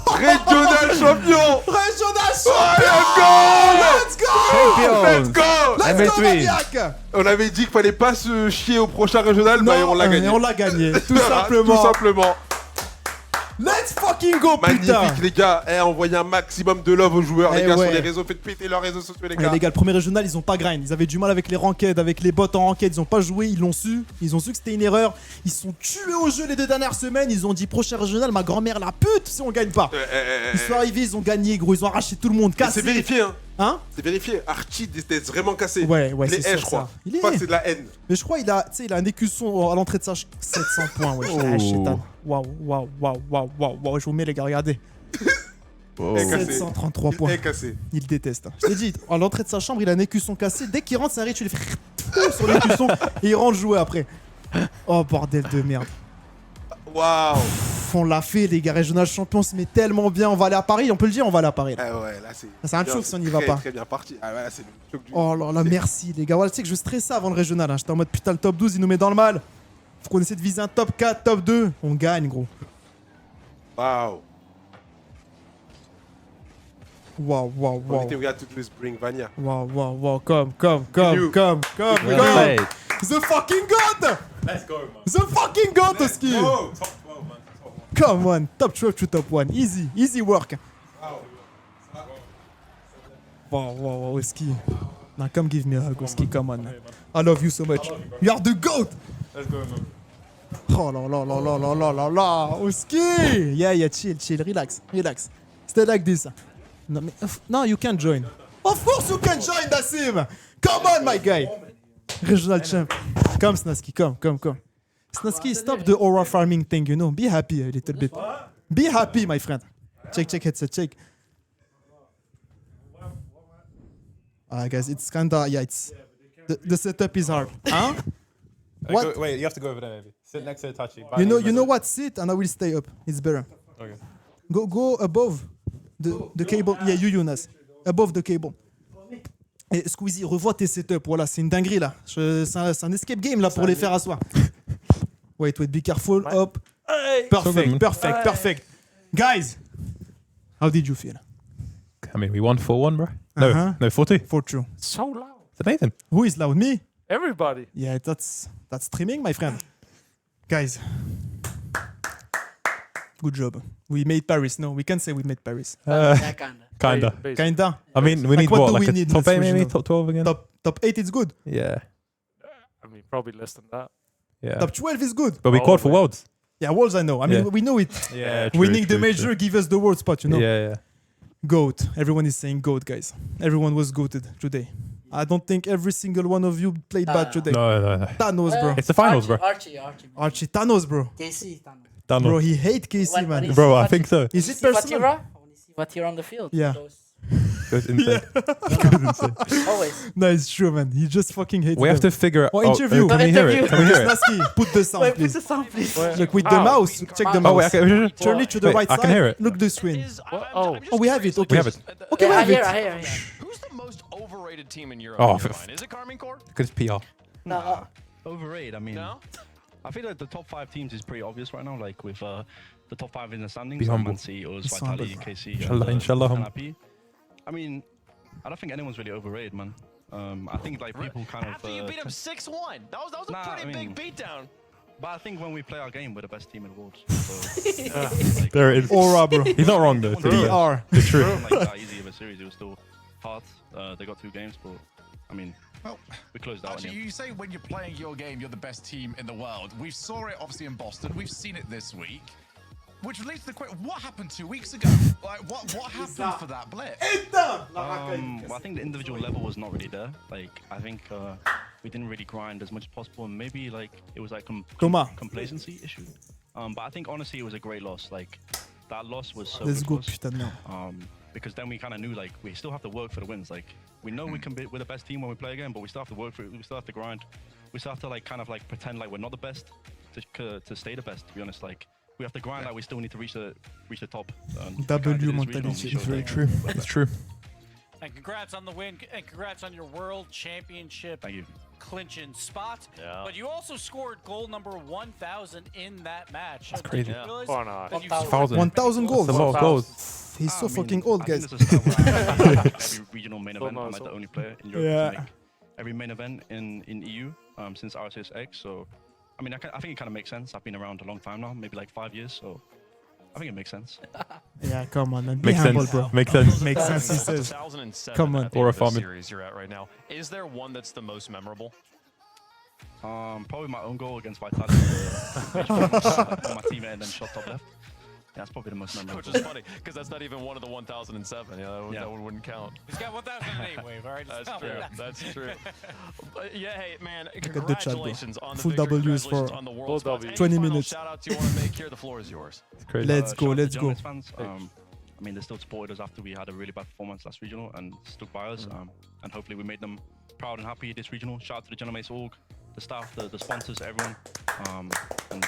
Régional champion. Régional Let's champion! Let's go! go. Let's go, ML3. Maniac! On avait dit qu'il fallait pas se chier au prochain régional, Non, bah on l'a gagné. On l'a gagné, tout Voilà, simplement. Tout simplement. Let's fucking go, Magnifique putain! les gars. Envoyez un maximum de love aux joueurs, Eh les gars, ouais. sur les réseaux. Faites péter leurs réseaux sociaux, les Eh, gars. les gars, le premier régional, ils ont pas grind. Ils avaient du mal avec les ranked, avec les bots en ranked. Ils ont pas joué, ils l'ont su. Ils ont su que c'était une erreur. Ils sont tués au jeu les 2 dernières semaines. Ils ont dit prochain régional, ma grand-mère la pute si on gagne pas. Ils sont arrivés, ils ont gagné, gros. Ils ont arraché tout le monde. C'est Cassé. vérifié, hein. Hein? C'est vérifié. Archie était vraiment cassé. Ouais, Il c'est est sûr, haine, je crois. ça. Il Je crois que est. c'est de la haine. Mais je crois il a, tu sais, il a un écusson à l'entrée de sa 700 points. Ouais. Ah, chétan. Waouh, waouh, waouh, waouh, waouh, waouh. Je vous mets les gars, regardez. Il est cassé. 733 Il points. est cassé. Il déteste. Je t'ai dit, à l'entrée de sa chambre, il a un écusson cassé. Dès qu'il rentre, c'est un rituel. Il fait sur l'écusson et il rentre jouer après. Oh bordel de merde. Waouh. Pff, on l'a fait, les gars. Régional champion, on se met tellement bien. On va aller à Paris, on peut le dire, on va aller à Paris. Là. Ah ouais, là c'est. C'est un bien, choc si on y c'est va très, pas. Très bien parti. Ah ouais, là c'est le choc du. Oh là là, merci les gars. Voilà, tu sais que je stressais avant le régional. Hein. J'étais en mode putain, le top 12, il nous met dans le mal. Faut qu'on essaie de viser un top 4, top 2. On gagne, gros. Waouh. Waouh, waouh, Only waouh. thing we had to do is bring Vania. Waouh, waouh, waouh. Come, You. come. Well Come. played. The fucking god! Let's go, man. The fucking god, Oski! Oh, top 12, man. Top 12. Come on, top 12 to top 1. Easy work. Wow, wow, Oski. Now come give me a hug, Oski. Come on. I love you so much. You are the goat! Let's go, man. Oh la la la la la la la la. Oski! Yeah, chill. Relax. Stay like this. No, you can join. Of course you can join, Nassim! Come on, my guy! Regional champ. Come, Snasky, come. Snasky, stop the aura farming thing, you know. Be happy a little bit. Be happy, my friend. Check, headset, check. Guys, it's kinda, yeah, it's... The setup is hard. Huh? What? Wait, you have to go over there, maybe. Sit next to Itachi. You know what? Sit and I will stay up. It's better. Okay. Go above the cable. Yeah, you, Younas. Above the cable. Et Squeezie, revois tes setups. Voilà, c'est une dinguerie là. C'est un escape game là pour les faire asseoir. Wait, be careful. Up. Perfect. Guys, how did you feel? I mean, we won 4-1, bro. No, Uh-huh. no, 4-2. For true. So loud. It's amazing. Who is loud? Me? Everybody. Yeah, that's streaming, my friend. Guys, good job. We made Paris. No, we can say we made Paris. Yeah, kinda. Kinda. Kinda. I mean, we Like, need what what? do Like we a need, top let's 8, maybe? regional? Top 12 again? Top 8 is good. Yeah. I mean, probably less than that. Yeah. Top 12 is good. But we qualified for Probably. Worlds. Yeah, Worlds I know. I mean, Yeah. we know it. Yeah, Winning the major give us the world spot, you know. Yeah. GOAT. Everyone is saying GOAT, guys. Everyone was GOATed today. I don't think every single one of you played bad today. No. Thanos, bro. It's the finals, bro. Archie. Archie, Thanos, bro. KC, Thanos. Done. Bro, he hate KC, man. Bro, I think so. Is it See personal? Vatira? When you see Vatira on the field. Yeah. Goes, Goes insane. always. No, it's true, man. He just fucking hates We have to them. figure out. Oh, interview. Can we hear it? Can we hear it? Snasky, put the sound, Wait, put please. the sound, please. Look, with the mouse. Check the Oh, wait, mouse. okay. Turn it to the Wait, right I side. can hear it. Look the screen. Oh, Oh, we have it. Okay. We have it. Okay, we Yeah, I have hear, it. I hear. Who's the most overrated team in Europe? Oh, in your mind? Is it Carmine Corp? Because it's PR. No, Overrated. I mean, No. I feel like the top 5 teams is pretty obvious right now. Like with the top 5 in the standings, Be humble. Man City, Us, Be Vitality, humble. KC, Inshallah, inshallah. and RP. I mean, I don't think anyone's really overrated, man. I think like people kind of. After you beat him 6-1, that was a Nah, pretty I mean- big beatdown. But I think when we play our game, we're the best team in the world. So, like, There it is. Aura, bro. He's not wrong, though. to be fair. PR. It's true. it wasn't like that easy of a series. It was still hard. They got 2 games, but I mean, Well, we closed out. actually, in the end. you say when you're playing your game, you're the best team in the world. We saw it obviously in Boston. We've seen it this week. Which leads to the question: what happened 2 weeks ago? Like, what happened for that blip? Well, I think the individual level was not really there. Like, I think we didn't really grind as much as possible, and maybe like it was like Thomas. complacency issue. But I think honestly, it was a great loss. Like that loss was so. Let's good go, for us. putain de merde. because then we kind of knew like we still have to work for the wins. Like we know we can be we're the best team when we play again, but we still have to work for it. We still have to grind. We still have to like kind of like pretend like we're not the best to stay the best. To be honest, like we have to grind like we still need to reach the top. W mentality. It's very true. It's true. And congrats on the win, and congrats on your World Championship Thank you. clinching spot. Yeah. But you also scored goal number 1,000 in that match. That's crazy. Did you realize Why not? that you 1,000. 1,000 goals. That's a lot of goals. He's so I mean, fucking old, I think guys. this is every regional main Still event. I'm not like so- the only player in Europe Yeah. to make every main event in EU since RCSX. So, I mean, I think it kind of makes sense. I've been around a long time now, maybe like 5 years. So, I think it makes sense. Yeah, come on, man. Be Makes humble, sense. bro. Makes sense. Makes sense, he says. 2007 Come on. at the Or end a of the farming. series you're at right now. Is there one that's the most memorable? Probably my own goal against Vitality. My teammate and then shot top left. Yeah, that's probably the most memorable. Which is funny, because that's not even one of the 1,007. Yeah. That one wouldn't count. He's got 1,008 wave, all right? That's true. That's true. But yeah, hey, man, at the chat, bro. congratulations on the Full victory. Ws Congratulations for on the full world spots. W. Any 20 final minutes. shout-outs you want to make here? The floor is yours. It's crazy. Let's go, Shout out to let's the go. Giants fans. I mean, they still supported us after we had a really bad performance last regional and stuck by us. And hopefully we made them proud and happy this regional. Shout out to the Genomates org, the staff, the sponsors, everyone. And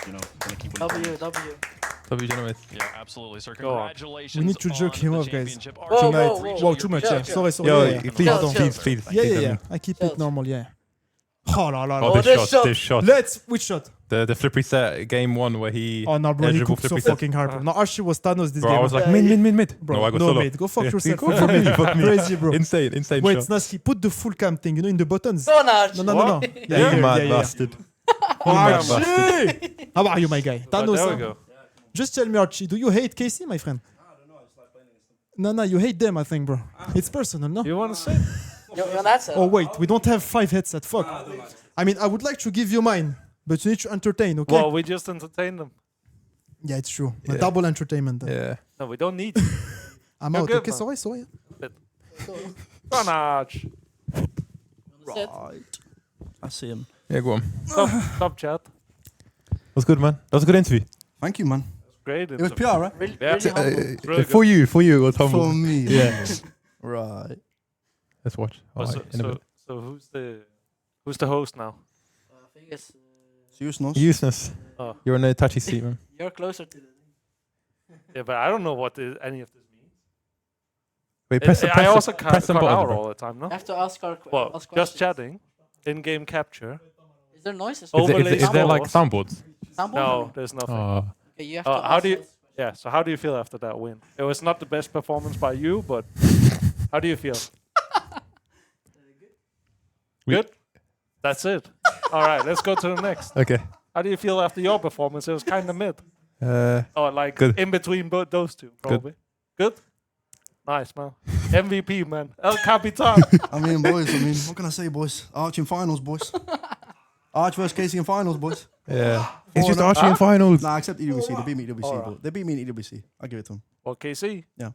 you know, gonna keep winning. W gentlemen. Yeah, absolutely, sir. Go on. Congratulations. We need to jerk on him the off, guys. championship. Whoa, Archie, whoa, you've whoa. reached Whoa, your too much, best yeah. shot. Sorry, sorry. Yo, yeah, yeah. please, Chill, chill. please. Yeah, keep yeah, yeah. them. I keep Chill, it normal, yeah. Oh, la, la, la. Oh, Oh, this this shot. shot. Let's, which shot? The flip reset game one where he. Oh, no, bro, he eligible cooked so flip reset. fucking hard, bro. No, Archie was Thanos this Bro, I game. was like, Yeah, mid. Bro, No, I got no, solo. mate, go fuck Yeah, yourself. Go for me, fuck me. Crazy, bro. Insane Wait, shot. Snasky, put the full cam thing, in the buttons. So nice. No. Yeah, You yeah, mad yeah. bastard. Archie! How are you, my guy? Oh, Thanos. there we huh? go. Just tell me, Archie, do you hate KC, my friend? No, you hate them, I think, bro. It's personal, no? You want to say? You're not Oh, wait, we don't have 5 headset. Fuck. I mean, I would like to give you mine, but you need to entertain, okay? Well, we just entertain them. Yeah, it's true. Yeah. Double entertainment. Yeah. No, we don't need. I'm You're out. good, Okay, man. sorry. Go on, Arch. I see him. Yeah, go on. Stop chat. Was good, man. That was a good interview. Thank you, man. Great. It was PR, right? Really, Yeah. really humble. Really For you, it was humble. For me. Yeah. Right. Let's watch. Oh, Alright, in a bit. so who's the host now? I think it's, Seriousness. Useless. Oh. You're in a touchy seat, man. you're closer to the Yeah, but I don't know what any of this means. Wait, press the I also press can't the cut button, out bro. all the time, no? You have to ask our Well, ask just questions. chatting, in-game capture. Is there noises? Oh, Is there Overlay like soundboards. soundboards? Soundboard? No, there's nothing. Oh. Okay, you have to How ask do you? us. Yeah. So how do you feel after that win? It was not the best performance by you, but how do you feel? We- Good. That's it. All right, let's go to the next. Okay. How do you feel after your performance? It was kind of mid. Or like Good. in between both those two, probably. Good. Nice, man. MVP, man. El Capitan. I mean, boys, what can I say, boys? Arch in finals, boys. Arch versus Casey in finals, boys. Yeah. It's just 4-0. Archie in finals. Nah, except EWC. They beat me EWC, Alright. bro. They beat me in EWC. I'll give it to them. Well, KC. Yeah.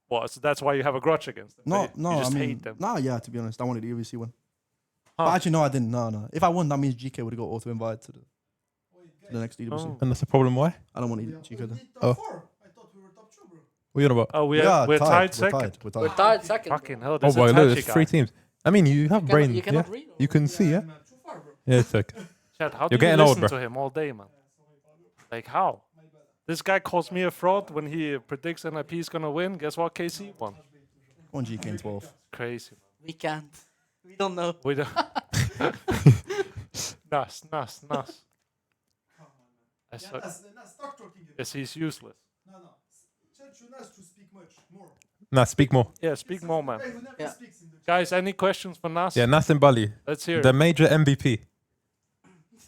Well, so that's why you have a grudge against them. No, You no, just I mean, hate them. nah, yeah, to be honest, I wanted the EWC win. Huh. But actually, no, I didn't. No. If I won, that means GK would have got auto-invited to the next EWC. Oh. And that's the problem. Why? I don't want GK then. What are you on about? Oh, Yeah, we're tied We're second. tied. We're We're tied. tied second. Fucking hell, Oh, this boy, is look, a there's touchy 3 guy. teams. I mean, you have brain. You Yeah. cannot read. You can see, yeah. Yeah, it's okay. Chad, how do You're you getting listen old, bro. to him all day, man? Like, how? This guy calls me a fraud when he predicts NIP is gonna win. Guess what? KC won. One GK in 12. Crazy. We can't. We don't know. We don't. Nas. Yes, he's useless. Nah, speak more. Yeah, speak more, man. Yeah. Guys, any questions for Nas? Yeah, Nas and Bali, Let's hear the it. major MVP.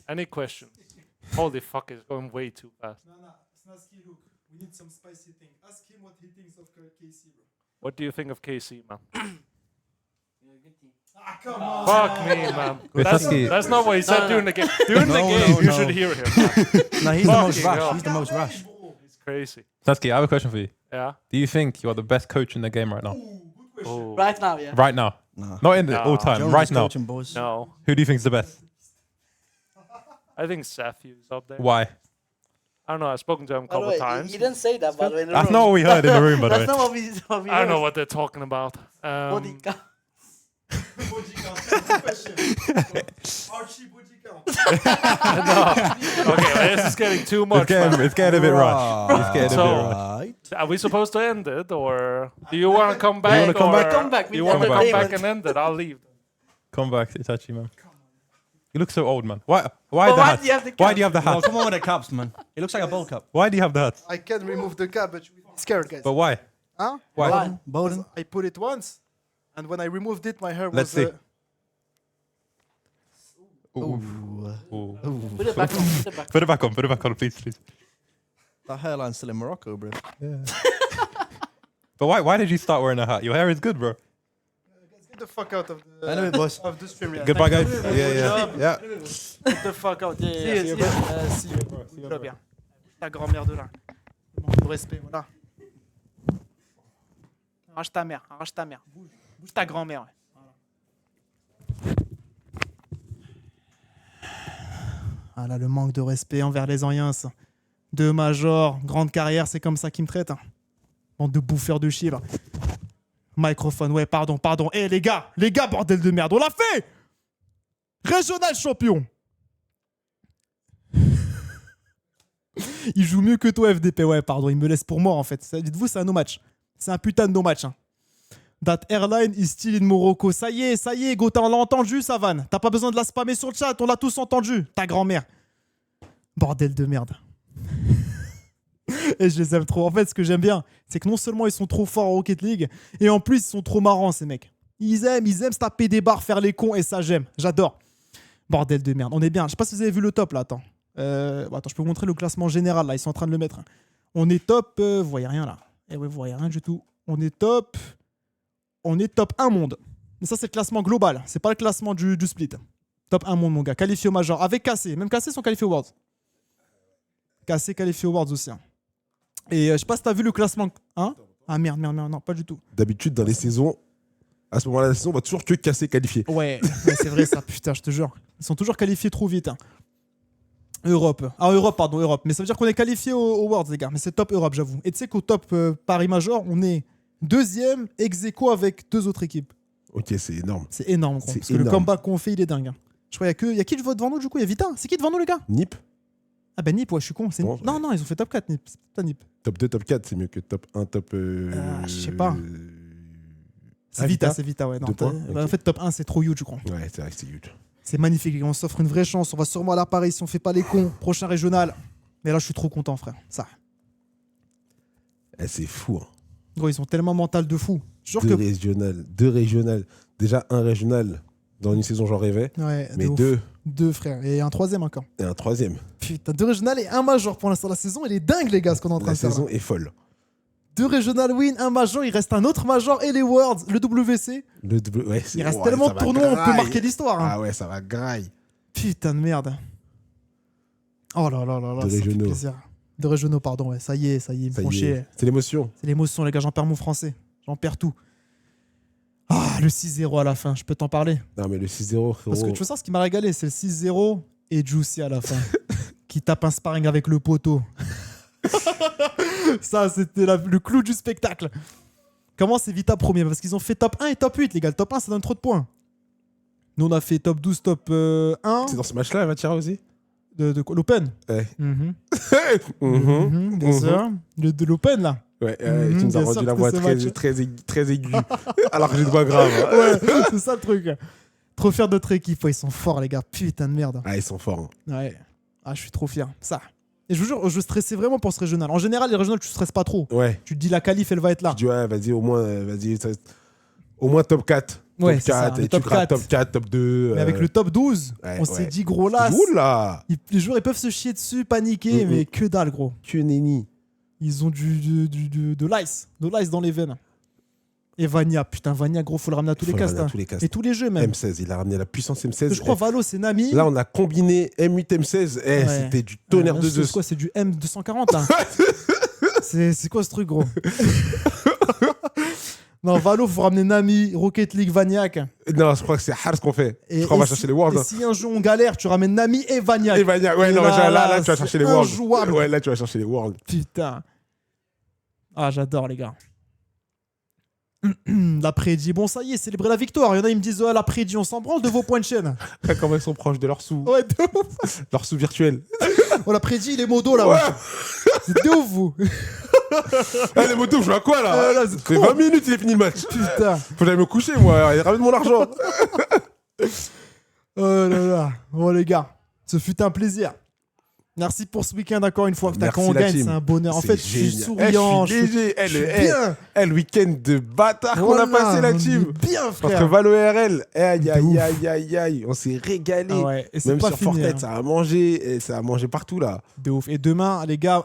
Any questions? Holy fuck, it's going way too fast. We need some spicy thing. Ask him what he thinks of KC, bro. What do you think of KC, man? Ah, come on. Fuck me, man. Wysocki. That's not what he said No, during the game. During the No, game, no, you no. should hear him. Man. Nah, he's the most Fucking rash. hell. He's the most rash. He's crazy. Sasuke, I have a question for you. Yeah. Do you think you are the best coach in the game right now? Oh. Right now, yeah. Right now. Nah. Not in the Nah. all time. Jones Right is now. coaching, boys. No, Who do you think is the best? I think Safi is up there. Why? I don't know. I've spoken to him a By the couple way, times. he didn't say that, by the way. in the That's room. not what we heard in the room, by the way. That's not what we I don't know heard. what they're talking about. Body count. Okay, this is getting too much. man. It's getting a bit rushed. It's getting a bit So- rushed. Are we supposed to end it, or do you want to come back? wanna come back? Come back, we You want to end come it. back and end it? I'll leave. Come back, Itachi, man. You look so old, man. Why But the why hat? do you have the Why cap? do you have the Oh, hat? come on with the caps, man. It looks like a bowl cap. Why do you have the hat? I can remove the cap, but you will be scared, guys. But why? Huh? Why? Why? Bowden. I put it once, and when I removed it, my hair Let's was. see. Ooh. Put it back on. Put it back. Put it back on. Put it back on, please, please. That hairline's still in Morocco, bro. But why did you start wearing a hat? Your hair is good, bro. Get the fuck out of the. Anyway, boys. Of the stream. Yeah. Goodbye, guys. Yeah. Get the fuck out. Yeah, yeah, See you, yeah. See you, bro. See you, bro. Bien. Ta grand-mère de là. Manque de respect, voilà. Arrache ta mère, arrache ta mère. Bouge ta grand-mère. Ouais. Ah là, le manque de respect envers les Anciens. Deux majors, grande carrière, c'est comme ça qu'ils me traitent. Hein. Bande de bouffeurs de chier, là. Microphone, ouais, pardon. Eh, les gars, bordel de merde, on l'a fait! Régional champion! Il joue mieux que toi, FDP. Ouais, pardon, il me laisse pour mort, en fait. Dites-vous, c'est un no-match. C'est un putain de no-match. Hein. That airline is still in Morocco. Ça y est, Gauthier, on l'a entendu, sa vanne. T'as pas besoin de la spammer sur le chat, on l'a tous entendu. Ta grand-mère. Bordel de merde. Et je les aime trop. En fait, ce que j'aime bien, c'est que non seulement ils sont trop forts en Rocket League, et en plus, ils sont trop marrants, ces mecs. Ils aiment se taper des barres, faire les cons, et ça, j'aime. J'adore. Bordel de merde. On est bien. Je sais pas si vous avez vu le top, là. Attends. Attends, je peux vous montrer le classement général, là. Ils sont en train de le mettre. On est top... vous voyez rien, là. Eh ouais, vous voyez rien du tout. On est top 1 monde. Mais ça, c'est le classement global. C'est pas le classement du split. Top 1 monde, mon gars. Qualifié au Major. Avec KC. Même KC sont qualifiés aux Worlds. KC qualifié aux Worlds aussi. Hein. Et je sais pas si t'as vu le classement. Hein? Ah merde, non, pas du tout. D'habitude, dans les saisons, à ce moment-là de la saison, on va toujours que casser qualifié. Ouais, c'est vrai ça, putain, je te jure. Ils sont toujours qualifiés trop vite. Hein. Europe. Mais ça veut dire qu'on est qualifié aux Worlds, les gars. Mais c'est top Europe, j'avoue. Et tu sais qu'au top Paris Major, on est deuxième ex-aequo avec 2 autres équipes. Ok, c'est énorme. C'est énorme, gros, C'est parce que le énorme. comeback qu'on fait, il est dingue. Hein. Je crois qu'il y a qui devant nous, du coup? Il y a Vita. C'est qui devant nous, les gars? Nip, Ah ben Nip, ouais, je suis con. Bon, Non, ils ont fait top 4, Nip. C'est pas Nip. top 2, top 4, c'est mieux que top 1, top. Je sais pas. C'est Ah, Vita, ouais. Non, 2 points. bah, Ok. en fait, top 1, c'est trop huge, je crois. Ouais, c'est vrai que c'est huge. C'est magnifique, les gars. On s'offre une vraie chance. On va sûrement à la Paris si on fait pas les cons. Prochain régional. Mais là, je suis trop content, frère. Ça. Eh, c'est fou. Hein. Gros, ils ont tellement mental de fou. Je suis sûr Deux que. régionales. Déjà, un régional dans une saison, j'en rêvais. Ouais, Mais de ouf. 2 Deux, frère. Et un troisième encore. et un 3e. Putain, 2 régionales et un major pour l'instant. La saison, elle est dingue, les gars, ce qu'on est en train La de faire. saison là. est folle. 2 régional win, un major. Il reste un autre major et les Worlds, le WC. Ouais, Il reste tellement de tournois, on peut marquer l'histoire. Hein. Ah ouais, ça va graille. Putain de merde. Oh là là là là, De ça fait régionaux. plaisir. De régionaux, pardon, ouais. Ça y est, ils me Ça font y chier. est. C'est l'émotion. C'est l'émotion, les gars, j'en perds mon français. J'en perds tout. Ah, le 6-0 à la fin, je peux t'en parler. Non, mais le 6-0, frérot. Parce que tu vois ça, ce qui m'a régalé, c'est le 6-0 et Juicy à la fin. Qui tape un sparring avec le poteau. Ça, c'était le clou du spectacle. Comment c'est Vita premier? Parce qu'ils ont fait top 1 et top 8, les gars. Le top 1, ça donne trop de points. Nous, on a fait top 12, top 1. C'est dans ce match-là, elle va tirer aussi De quoi? L'Open. Ouais. Bien sûr. De l'Open, là. Ouais, tu Mhm, nous as bien sûr rendu la que voix c'est très, match. très aiguë. Alors que j'ai une voix grave. Hein. Ouais, c'est ça le truc. Trop fier de notre équipe. Ouais, ils sont forts, les gars. Putain de merde. Ah, ils sont forts. Hein. Ouais. Ah, je suis trop fier. Ça. Et je vous jure, je stressais vraiment pour ce régional. En général, les régionales, tu stresses pas trop. Ouais. Tu te dis la qualif, elle va être là. Tu dis, ouais, vas-y, au moins, au moins top 4. Ouais, top c'est ça, 4, le et top tu grattes 4. top 4, top 2. Mais avec le top 12, ouais, on s'est ouais. dit, gros là. Oula Les joueurs, ils peuvent se chier dessus, paniquer, mais que dalle, gros. Que nenni. Ils ont de l'ice. De l'ice dans les veines. Et Vania, putain, Vania, gros, faut le ramener à tous les castes. Hein. Et tous les jeux, même. M16, il a ramené la puissance M16. Je crois Valo, c'est Nami. Là, on a combiné M8, M16. Ouais. C'était du tonnerre là, de c'est Zeus. quoi? C'est du M240, là. C'est quoi ce truc, gros? Non, Valo, faut ramener Nami, Rocket League, Vaniac. Non, je crois que c'est hard ce qu'on fait. Je crois qu'on va chercher les Worlds. Et si un jour on galère, tu ramènes Nami et Vaniac. Et Vania, ouais, Et non, là, tu vas c'est chercher les Worlds. injouable. Ouais, là, tu vas chercher les Worlds. Putain. Ah, j'adore, les gars. L'après-midi. Bon, ça y est, célébrer la victoire. Il y en a, ils me disent, l'après-midi, on s'en branle de vos points de chaîne. Comment ils sont proches de leur sous. Ouais, de ouf. Leur sous virtuel. Oh, l'après-midi, il est modo, là. Ouais. Ouais. C'est de ouf, vous. Ah, les motos, je joue à quoi, là, là, c'est c'est trop. 20 minutes, il est fini le match. Putain. Faut que j'aille me coucher, moi. Ramène mon argent. Oh là là. Bon, les gars, ce fut un plaisir. Merci pour ce week-end encore une fois. Putain, Merci, quand on la gagne, team. c'est un bonheur. En C'est fait, je suis génial. souriant. Je suis léger. je suis bien. Le week-end de bâtard qu'on a Voilà, passé, la on team. est bien, Entre frère. Valo et RL. Aïe, De aïe, ouf. aïe, aïe, aïe. On s'est régalé. Ah ouais, et c'est Même pas sur fini, Fortnite, hein. ça a mangé. Et ça a mangé partout, là. De ouf. Et demain, les gars,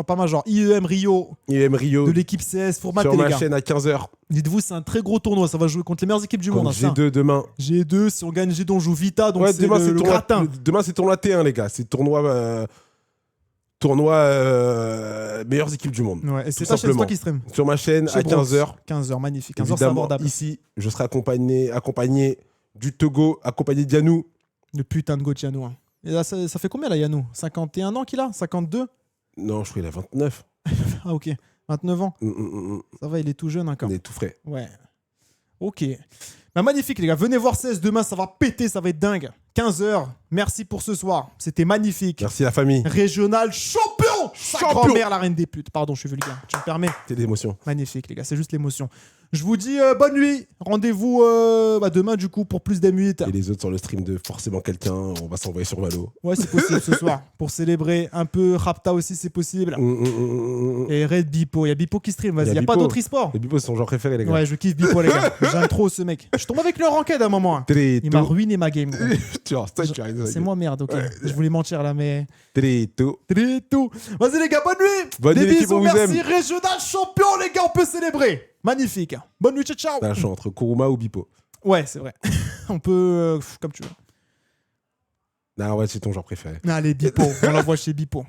pas Major, IEM Rio IEM Rio. de l'équipe CS. Faut mater, Sur les ma gars. chaîne à 15h. Dites-vous, c'est un très gros tournoi. Ça va jouer contre les meilleures équipes du monde. Contre hein, ça. G2 demain. G2, si on gagne G2, on joue Vita. Donc Ouais, c'est demain, le c'est tournoi, gratin. demain, c'est tournoi T1, les gars. C'est tournoi meilleures équipes du monde. Ouais, et c'est Tout ta chaîne, c'est simplement. toi qui stream. Sur ma chaîne Chez à Bronx. 15h. 15h, magnifique. 15h, c'est Évidemment, abordable. ici, je serai accompagné du Togo, accompagné d'Yanou. Le putain de goat Yanou. Hein. Et là, ça fait combien, là, Yanou 51 ans qu'il a 52 Non, je crois qu'il a 29. Ah, ok. 29 ans. Ça va, il est tout jeune encore. On est tout frais. Ouais. Ok. Bah, magnifique, les gars. Venez voir CS demain, ça va péter, ça va être dingue. 15h. Merci pour ce soir. C'était magnifique. Merci la famille. Régional champion. Sa Champion. grand-mère, la reine des putes. Pardon, je suis vulgaire. Tu me permets. C'est l'émotion. Magnifique, les gars. C'est juste l'émotion. Je vous dis bonne nuit. Rendez-vous demain, du coup, pour plus d'M8. Et les autres sur le stream de forcément quelqu'un, on va s'envoyer sur Valo. Ouais, c'est possible ce soir. Pour célébrer un peu Rapta aussi, c'est possible. Et Red Bipo. Il y a Bipo qui stream. Vas-y, il n'y a pas Bipo. d'autre e-sport. Les Bipo, c'est son genre préféré, les gars. Ouais, je kiffe Bipo, les gars. J'aime trop ce mec. Je tombe avec le ranked à un moment. Il m'a ruiné ma game. Gros. C'est moi, merde, ok. Je voulais mentir là, mais. Trito. Vas-y, les gars, bonne nuit. Bonne Des nuit, l'équipe, bisous, on vous merci. aime. Régional champion, les gars, on peut célébrer. Magnifique. Bonne nuit, ciao, ciao. T'as un choix entre Kuruma ou Bipo. Ouais, c'est vrai. On peut. Comme tu veux. Ah ouais, c'est ton genre préféré. Allez, Bipo. On l'envoie chez Bipo.